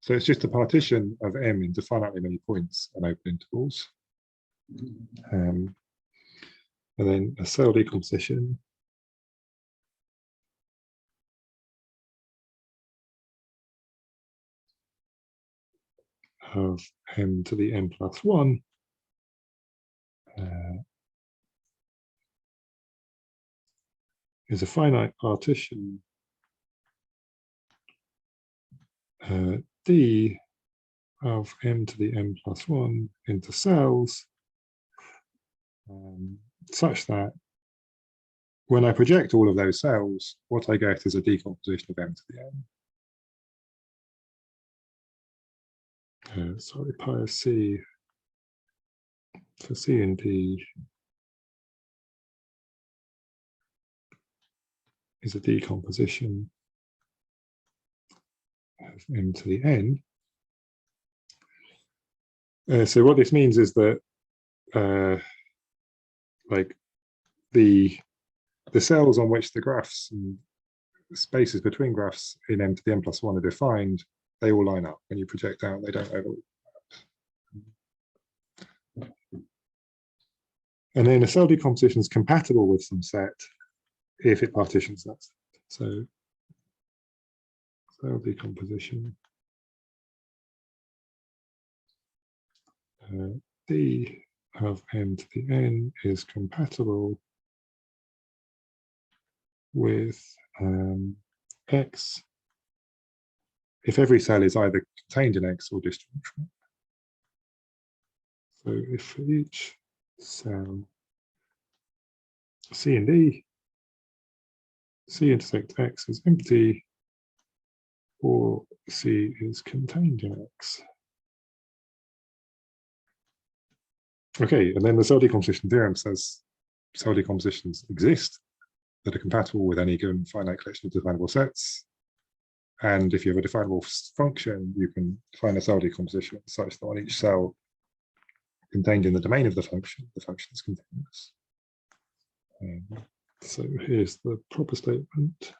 So it's just a partition of M into finitely many points and open intervals. And then a cell decomposition of M to the M plus 1 is a finite partition D of M to the M plus 1 into cells, such that when I project all of those cells, what I get is a decomposition of M to the M. Sorry, pi C for C and D is a decomposition of m to the n. So what this means is that like the cells on which the graphs and spaces between graphs in m to the n plus 1 are defined, they all line up. When you project out, they don't overlap. And then a cell decomposition is compatible with some set if it partitions that set. So cell decomposition d of m to the n is compatible with x if every cell is either contained in x or disjoint from it. So if for each cell C and D, C intersect x is empty, or C is contained in x. Okay, and then the cell decomposition theorem says cell decompositions exist that are compatible with any given finite collection of definable sets. And if you have a definable function, you can define a cell decomposition such that on each cell contained in the domain of the function is continuous. So here's the proper statement.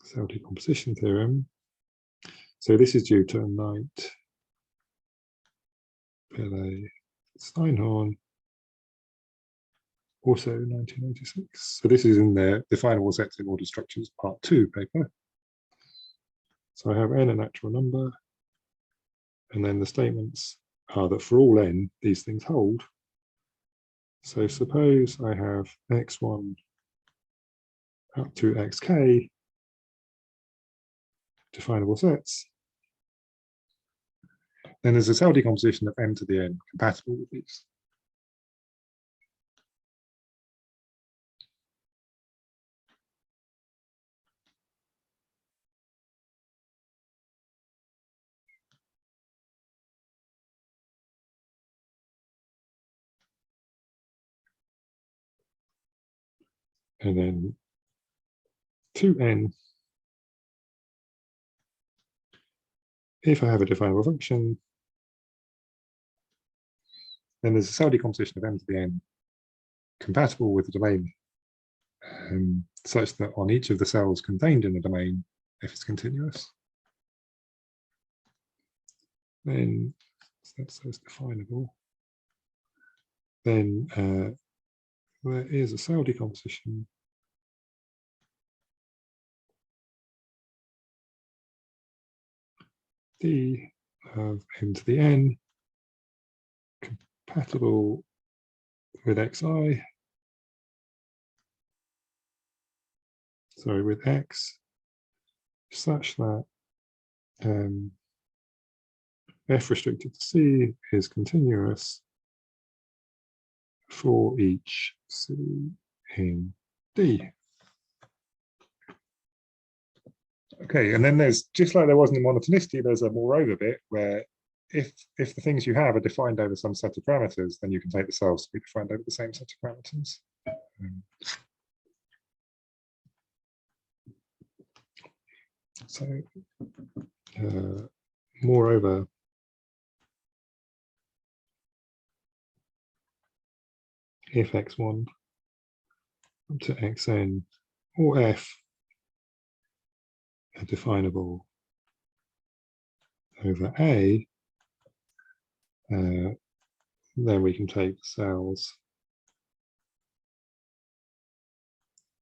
Cell decomposition theorem. So this is due to Knight, Pele, Steinhorn, also 1986. So this is in their definable sets in ordered structures part 2 paper. So I have n a natural number, and then the statements are that for all n, these things hold. So suppose I have x1 up to xk definable sets, then there's a cell decomposition of m to the n compatible with these. And then 2n, if I have a definable function, then there's a cell decomposition of m to the n compatible with the domain, such that on each of the cells contained in the domain, if it's continuous, then that says definable, then there is a cell decomposition d of m to the n compatible with xi, sorry, with x, such that f restricted to c is continuous for each c in D. Okay, and then there's, just like there was in the monotonicity, there's a moreover bit where if the things you have are defined over some set of parameters, then you can take the cells to be defined over the same set of parameters. So, moreover, if x1 up to xn or f are definable over A, then we can take the cells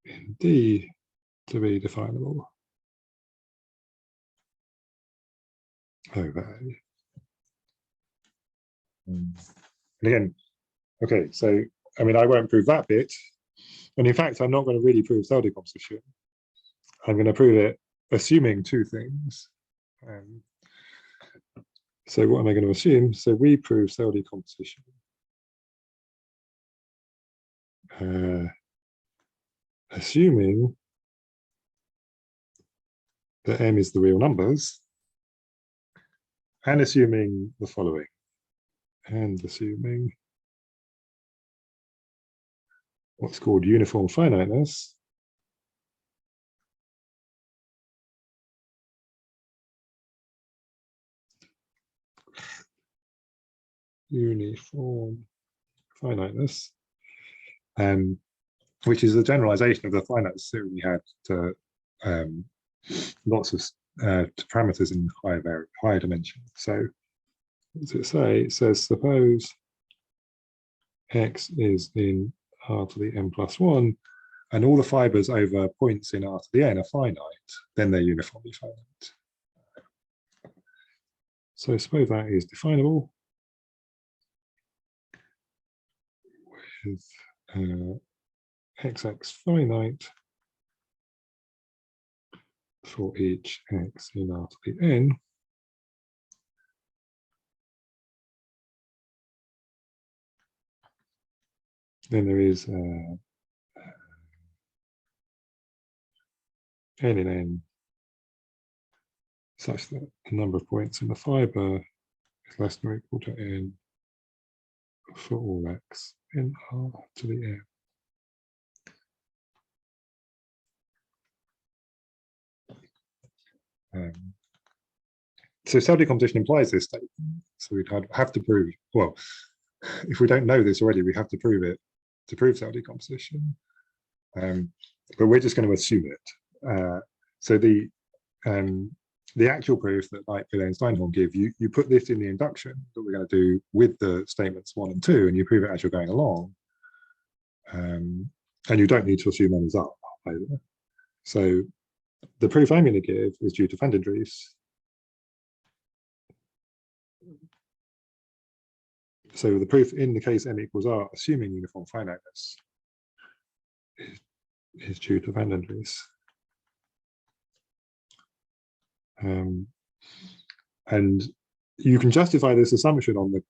in D to be definable over A. And again, okay, so I mean, I won't prove that bit. And in fact, I'm not going to really prove cell decomposition. I'm going to prove it assuming two things. So what am I going to assume? So we prove cell decomposition assuming that m is the real numbers, and assuming the following, and assuming what's called uniform finiteness. Uniform finiteness, which is a generalization of the finiteness theory we had to lots of parameters in higher dimensions. So what does it say? It says, suppose x is in r to the n plus 1, and all the fibers over points in r to the n are finite, then they're uniformly finite. So suppose that is definable with xx finite for each x in r to the n. Then there is n in n such that the number of points in the fiber is less than or equal to n for all x in r to the n. So cell decomposition implies this statement. So we'd have to prove, well, if we don't know this already, we have to prove it to prove cell decomposition. But we're just going to assume it. So the actual proof that like Pila and Steinhorn give, you put this in the induction that we're going to do with the statements 1 and 2, and you prove it as you're going along. And you don't need to assume n is up either. So the proof I'm going to give is due to van den Dries. So the proof in the case n equals r, assuming uniform finiteness, is due to van den Dries. And you can justify this assumption on the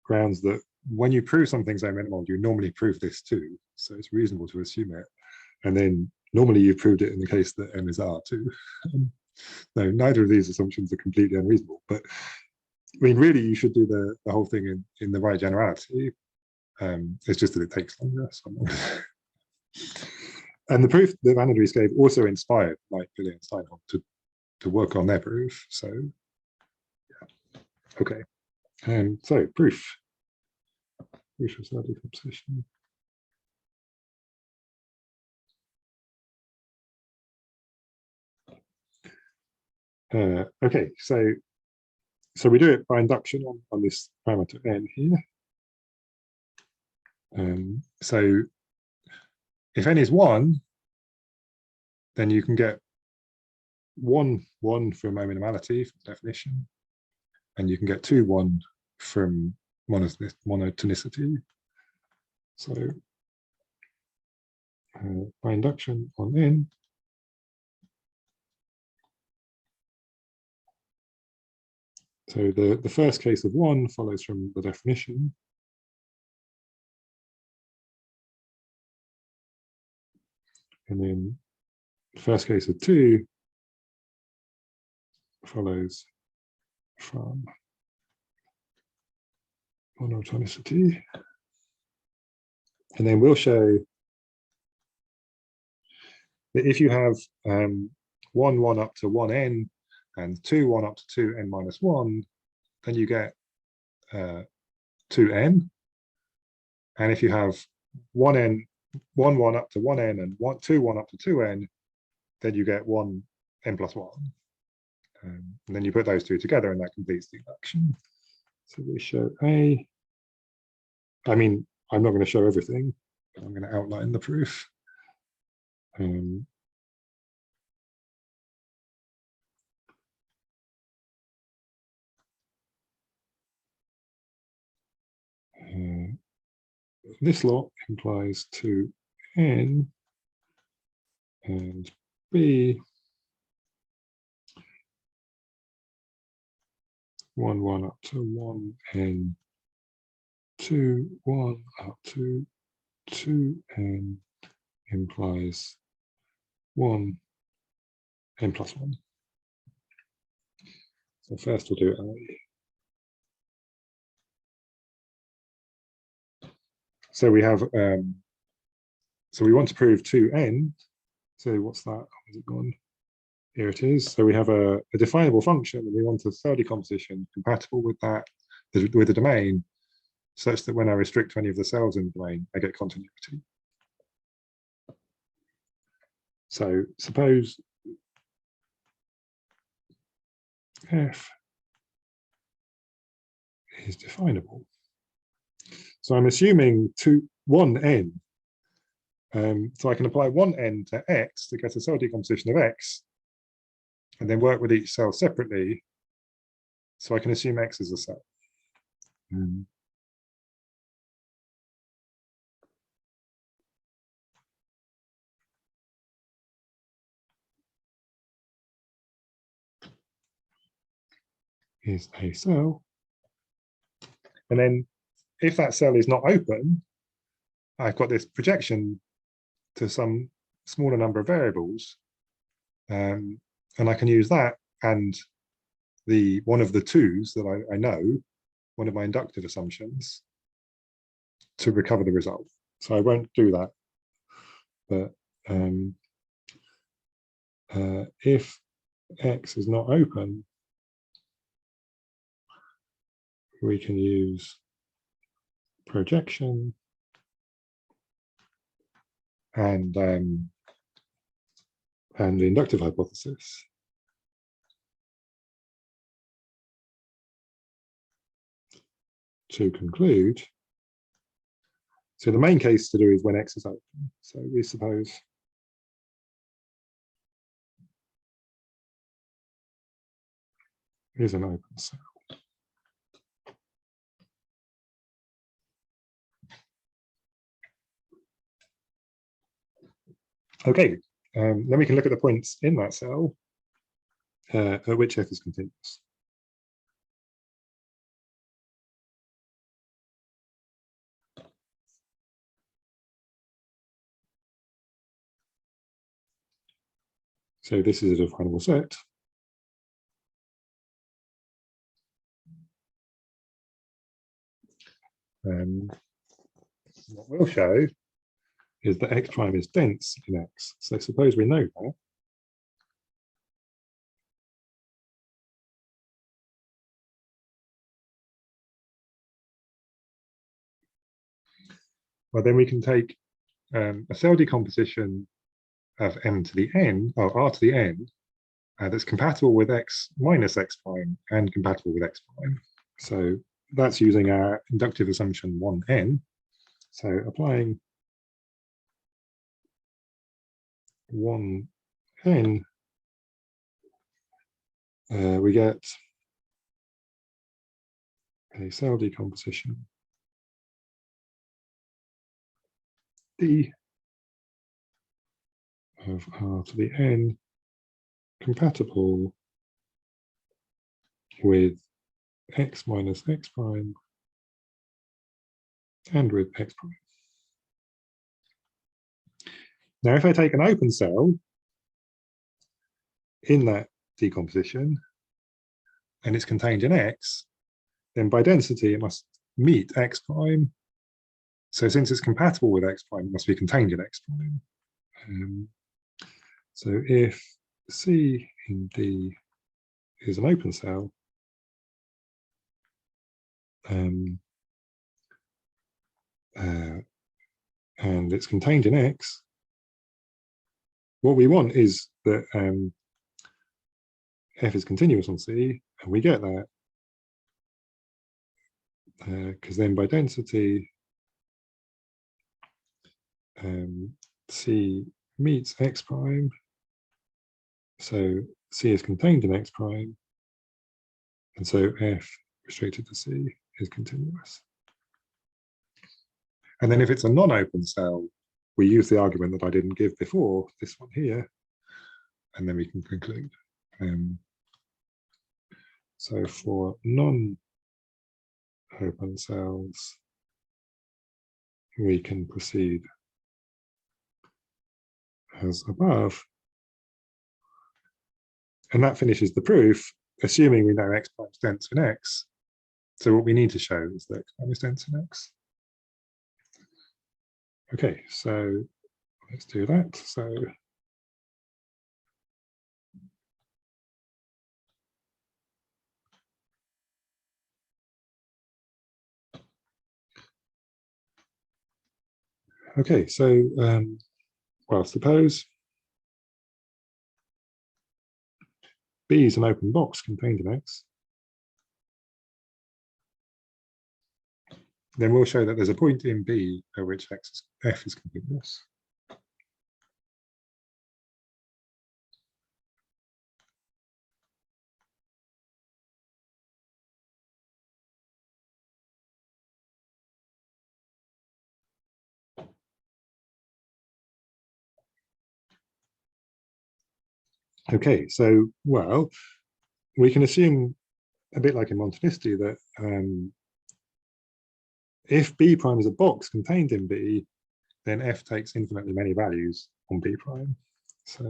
grounds that when you prove something's O-minimal, you normally prove this too. So it's reasonable to assume it. And then normally you've proved it in the case that n is r too. No, neither of these assumptions are completely unreasonable. But I mean, really, you should do the whole thing in the right generality. It's just that it takes longer. And the proof that van den Dries gave also inspired like Pila and Steinhorn to work on their proof. So, yeah. Okay. So proof. Proof of cell decomposition. Okay, so we do it by induction on this parameter n here. So if n is 1, then you can get 1, 1 from O-minimality from definition, and you can get 2, 1 from monotonicity. So by induction on n, so the first case of 1 follows from the definition. And then the first case of 2 follows from monotonicity. And then we'll show that if you have 1, 1 up to 1n and 2, 1 up to 2n minus 1, then you get 2n. And if you have 1n, 1, 1 up to 1n and 2, 1 up to 2n, then you get 1n plus 1. And then you put those two together and that completes the induction. So we show A. I mean, I'm not going to show everything, but I'm going to outline the proof. This lot implies 2n and B 1, 1 up to 1n, 2, 1 up to 2n implies 1n plus 1. So first we'll do A. So we have So we want to prove 2n. So what's that? Has it gone? Here it is. So we have a definable function, and we want a cell decomposition compatible with that, with the domain, such that when I restrict to any of the cells in the domain, I get continuity. So suppose f is definable. So I'm assuming 1n. So I can apply 1n to x to get a cell decomposition of x, and then work with each cell separately. So I can assume x is a cell. Is a cell. And then if that cell is not open, I've got this projection to some smaller number of variables. And I can use that and one of the twos that I know, one of my inductive assumptions, to recover the result. So I won't do that. But if x is not open, we can use projection and the inductive hypothesis to conclude. So the main case to do is when x is open. So we suppose is an open cell. Okay, then we can look at the points in that cell at which f is continuous. So this is a definable set. What we'll show is that x prime is dense in x. So suppose we know that. Well, then we can take a cell decomposition of m to the n, or r to the n, that's compatible with x minus x prime and compatible with x prime. So that's using our inductive assumption 1n. So applying 1n, we get a cell decomposition d of r to the n compatible with x minus x prime and with x prime. Now, if I take an open cell in that decomposition and it's contained in x, then by density it must meet x prime. So since it's compatible with x prime, it must be contained in x prime. So if C in D is an open cell, and it's contained in X, what we want is that F is continuous on C, and we get that because then by density, C meets X prime, so C is contained in X prime, and so F restricted to C is continuous. And then if it's a non-open cell, we use the argument that I didn't give before, this one here, and then we can conclude. So for non-open cells, we can proceed as above. And that finishes the proof, assuming we know X prime is dense in X. So what we need to show is that X prime is dense in X. Okay, so let's do that. So okay, so well, suppose B is an open box contained in X. Then we'll show that there's a point in B at which F is continuous. Okay, so, well, we can assume, a bit like in Monotheistic, that if B prime is a box contained in B, then F takes infinitely many values on B prime. So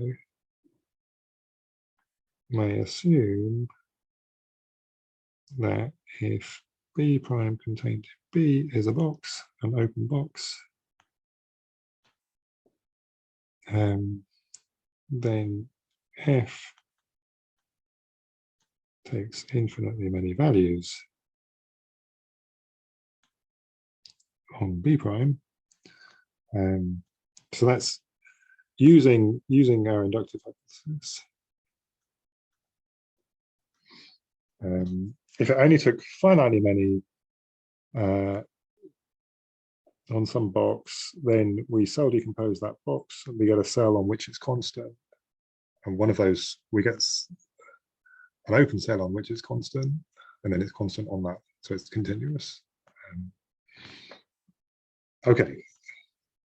may assume that if B prime contained in B is a box, an open box, then F takes infinitely many values on B prime. So that's using our inductive hypothesis. If it only took finitely many on some box, then we cell decompose that box and we get a cell on which it's constant. And one of those, we get an open cell on which it's constant, and then it's constant on that, so it's continuous. Okay,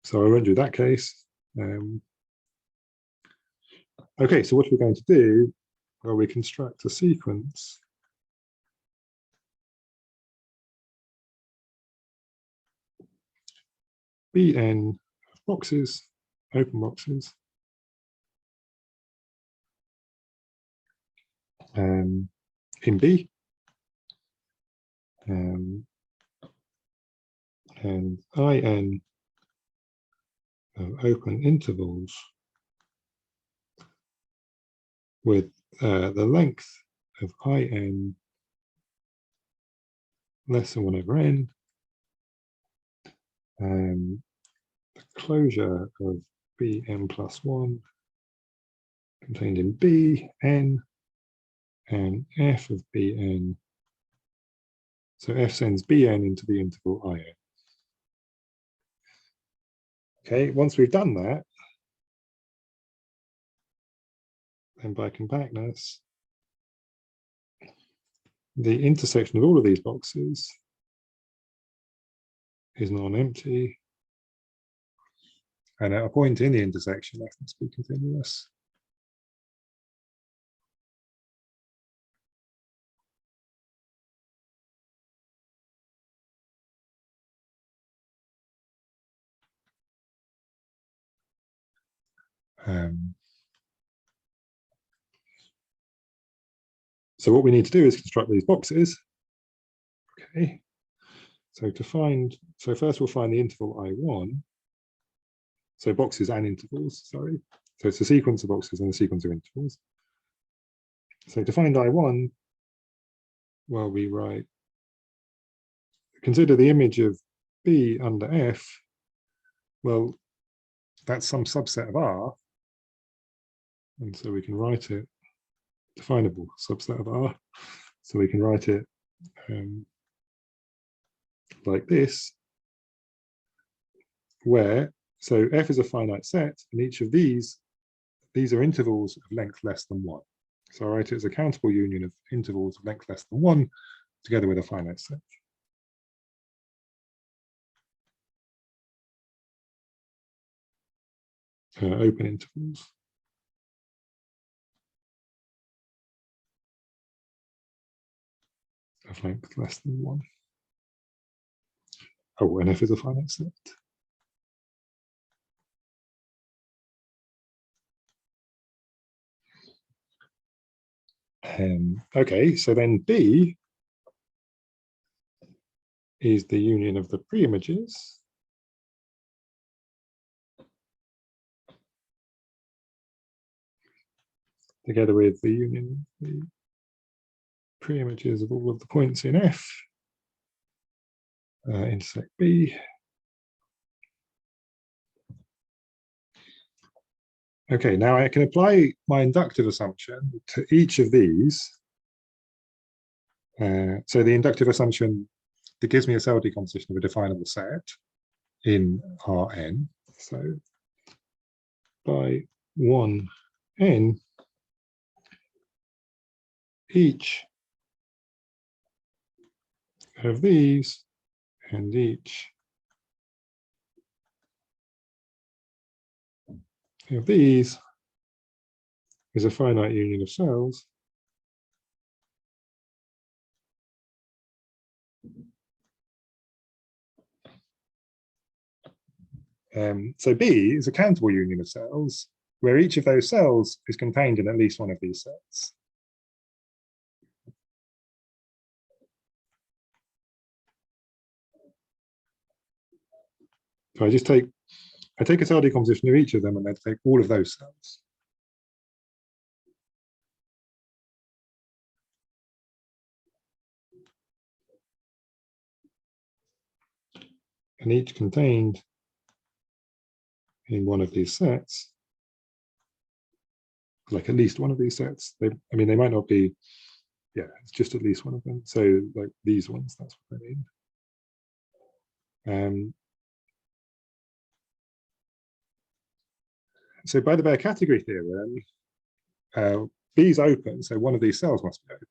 so I won't do that case. Okay, so what we're going to do, well, we construct a sequence Bn boxes, open boxes, in B, and In open intervals with the length of In less than 1 over n, the closure of Bn plus 1 contained in B, n, and f of Bn. So f sends Bn into the interval In. Okay, once we've done that, then by compactness, the intersection of all of these boxes is non-empty. And at a point in the intersection, f must be continuous. So what we need to do is construct these boxes. Okay. So first we'll find the interval I1. So boxes and intervals, sorry. So it's a sequence of boxes and a sequence of intervals. So to find I1, well, we write, consider the image of B under F. Well, that's some subset of R. And so we can write it, definable subset of R. So we can write it like this, where, so F is a finite set, and each of these are intervals of length less than 1. So I write it as a countable union of intervals of length less than 1 together with a finite set. Open intervals. Of length less than 1. Oh, and F is a finite set. Okay, so then B is the union of the pre-images together with the union, the pre-images of all of the points in F, intersect B. Okay, now I can apply my inductive assumption to each of these. So the inductive assumption that gives me a cell decomposition of a definable set in Rn. So by 1n, each of these and each of these is a finite union of cells so B is a countable union of cells where each of those cells is contained in at least one of these sets. So I take a cell decomposition of each of them and then take all of those cells. And each contained in one of these sets, like at least one of these sets. I mean, they might not be, yeah, it's just at least one of them. So like these ones, that's what I mean. So by the bare category theorem, B is open, so one of these cells must be open.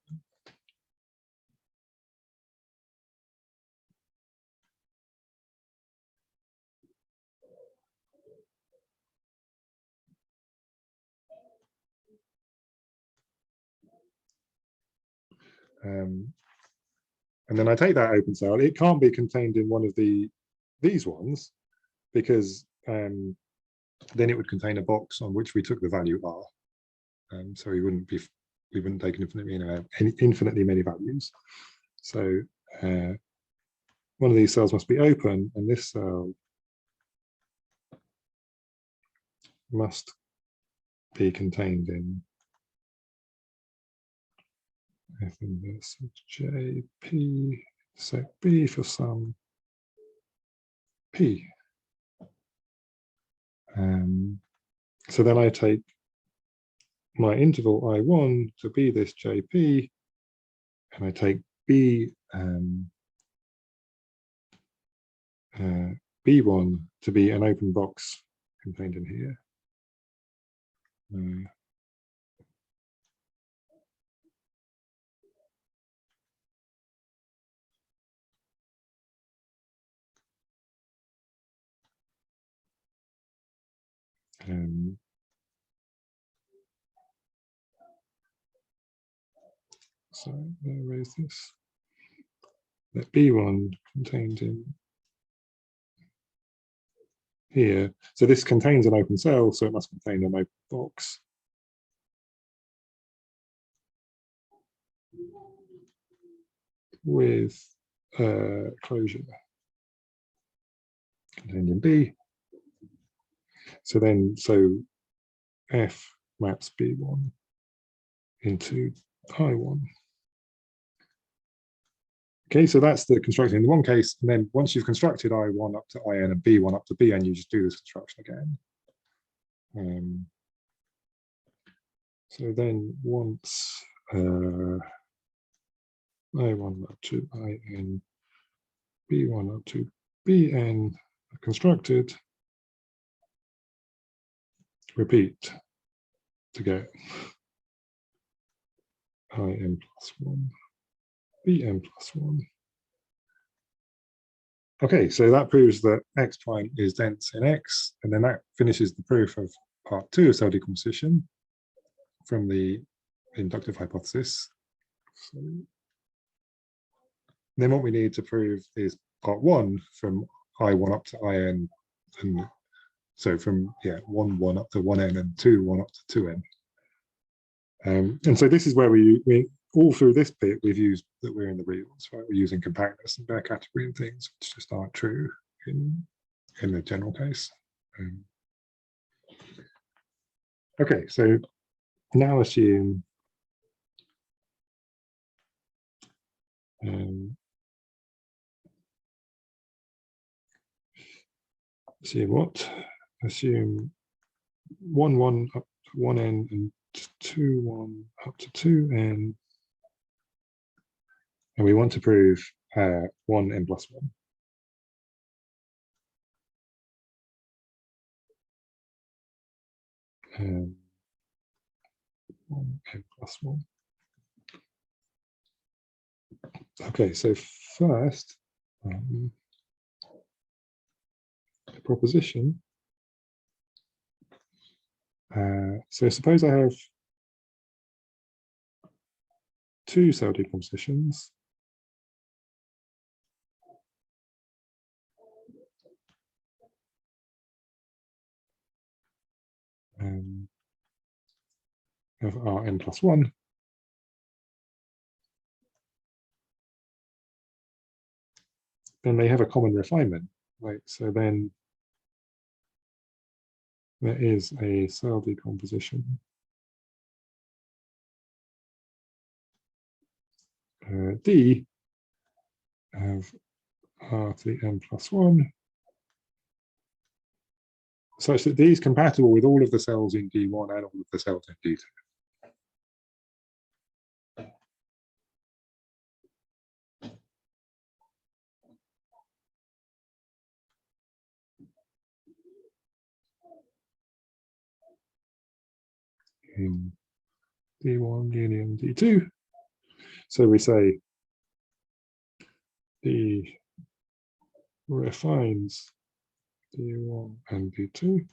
And then I take that open cell. It can't be contained in one of these ones because then it would contain a box on which we took the value R. So we wouldn't take infinitely many values. So one of these cells must be open, and this cell must be contained in F inverse of JP sec B for some P. So then I take my interval I1 to be this JP, and I take B B1 to be an open box contained in here. So I'll erase this. That B1 contained in here. So this contains an open cell, so it must contain an open box. With closure contained in B. So F maps B1 into I1. Okay, so that's the construction in one case, and then once you've constructed I1 up to IN and B1 up to Bn, you just do this construction again. So then once I1 up to IN, B1 up to Bn are constructed, repeat to get IN plus 1. Bn plus 1. Okay, so that proves that X prime is dense in X, and then that finishes the proof of part 2 of cell decomposition from the inductive hypothesis. So then what we need to prove is part 1 from I1 up to IN, and so from 1 up to 1n and 1 up to 2n. And so this is where we all through this bit, we've used that we're in the reals, right? We're using compactness and bare category and things which just aren't true in the general case. Okay, so now assume assume what? Assume 1, 1 up to 1n and 2, 1 up to 2n. And we want to prove 1n plus 1. 1n plus 1. Okay, so first, proposition. So suppose I have two cell decompositions. Of Rn plus 1. Then they have a common refinement, right? So then there is a cell decomposition D of R to the n plus 1, such that D is compatible with all of the cells in D1 and all of the cells in D2. In D1 union D2. So we say D refines D1 and D2.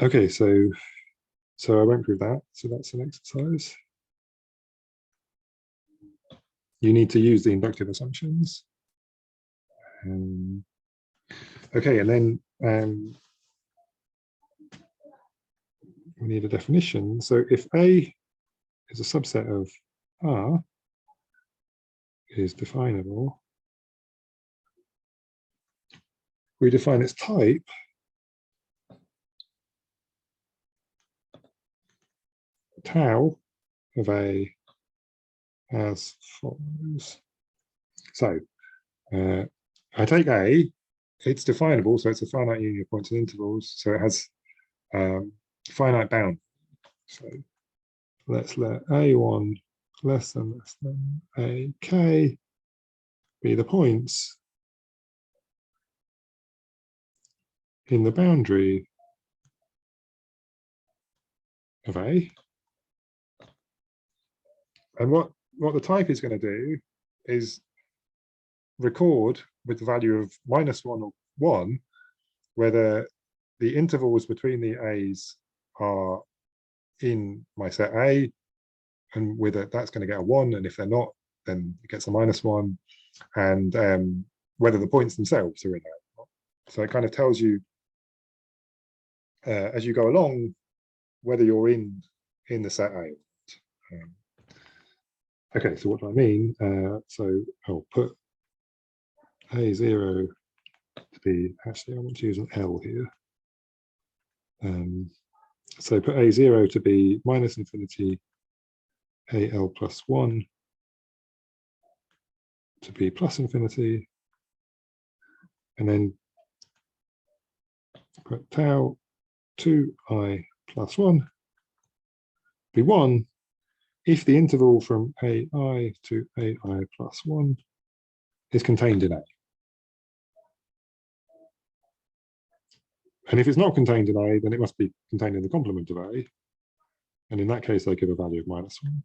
Okay, so I won't prove that. So that's an exercise. You need to use the inductive assumptions. Okay, and then we need a definition. So if A is a subset of R, is definable, we define its type tau of A as follows. So I take A, it's definable, so it's a finite union of points and intervals, so it has finite bound. So let's let A1 less than AK be the points in the boundary of A. And what the type is going to do is record with the value of -1 or 1 whether the intervals between the A's are in my set A, and whether that's going to get a 1, and if they're not, then it gets a -1, and whether the points themselves are in there. So it kind of tells you as you go along whether you're in the set A. Okay, so what do I mean? So I'll put A0 to be, actually I want to use an L here. So put A0 to be -infinity, AL plus 1 to be +infinity, and then put tau 2i plus 1 be 1 if the interval from AI to AI plus 1 is contained in A. And if it's not contained in A, then it must be contained in the complement of A. And in that case, they give a value of -1.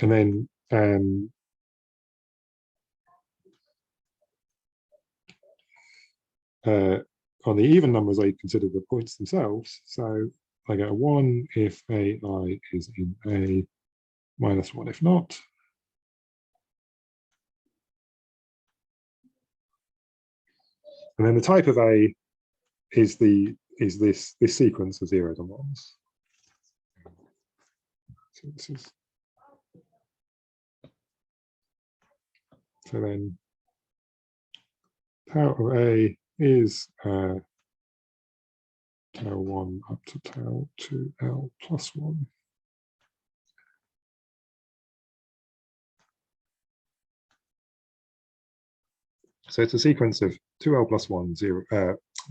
And then on the even numbers, I consider the points themselves. So I get a 1 if AI is in A, -1 if not. And then the type of A is this sequence of zeros and ones. So this is So then tau of A is tau 1 up to tau 2L plus 1. So it's a sequence of 2L plus 1, 0,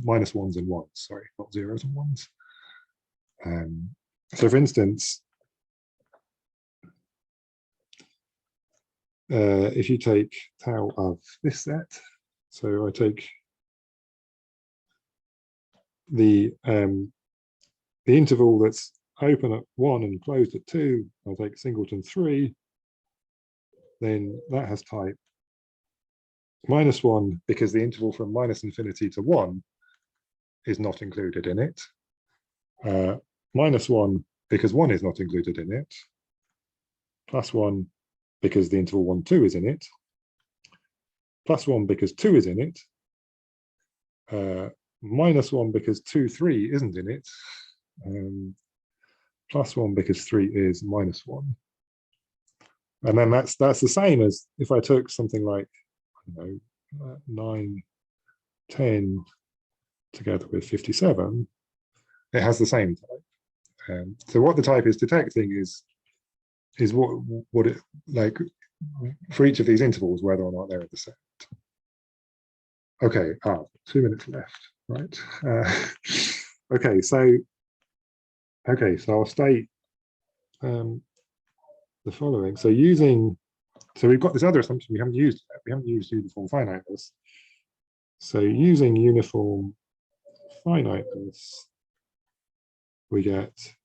minus 1s and 1s, sorry, not 0s and 1s. So for instance, if you take tau of this set, so I take the interval that's open at 1 and closed at 2, I take singleton 3, then that has type -1 because the interval from -infinity to 1 is not included in it. -1 because 1 is not included in it. +1 because the interval 1, 2 is in it. +1 because 2 is in it. -1 because 2, 3 isn't in it. +1 because 3 is -1. And then that's the same as if I took something like, I don't know, 9, 10 together with 57, it has the same type. So what the type is detecting is what it, like, for each of these intervals, whether or not they're in the set. Okay, 2 minutes left, right? Okay, so I'll state the following. So we've got this other assumption we haven't used yet. We haven't used uniform finiteness. So using uniform finiteness, we get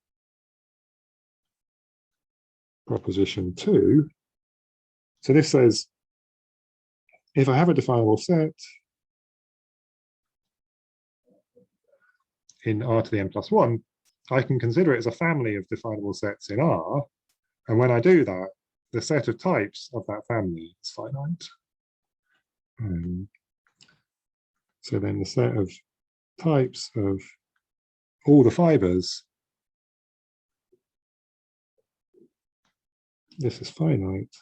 proposition 2. So this says, if I have a definable set in R to the n plus 1, I can consider it as a family of definable sets in R. And when I do that, the set of types of that family is finite. So then the set of types of all the fibers, this is finite.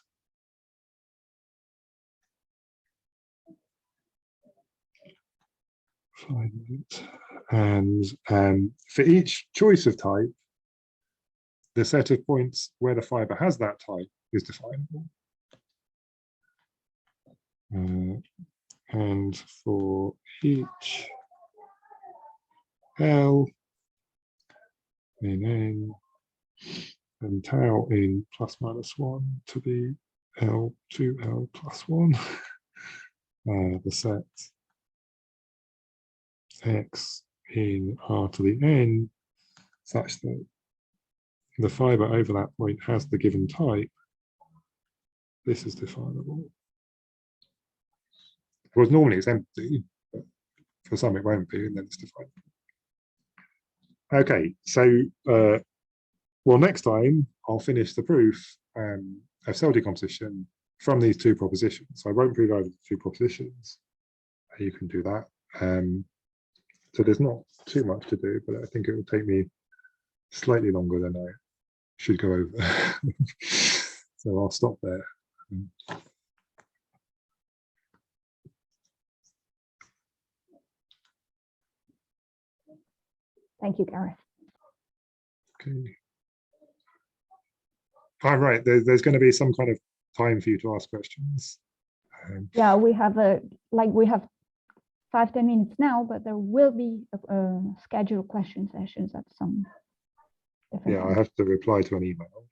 And for each choice of type, the set of points where the fiber has that type is definable. And for each L in N and tau in ±1 to the L to L plus 1, the set X in R to the N such that the fiber over that point has the given type, this is definable. Of course, normally it's empty, but for some it won't be, and then it's definable. Okay, so well, next time I'll finish the proof of cell decomposition from these two propositions. So I won't prove over the two propositions. You can do that. So there's not too much to do, but I think it will take me slightly longer than I should go over. So I'll stop there. Thank you, Gareth. Okay. All right, there's going to be some kind of time for you to ask questions. Yeah, we have 5-10 minutes now, but there will be scheduled question sessions at some different Yeah, I have to reply to an email.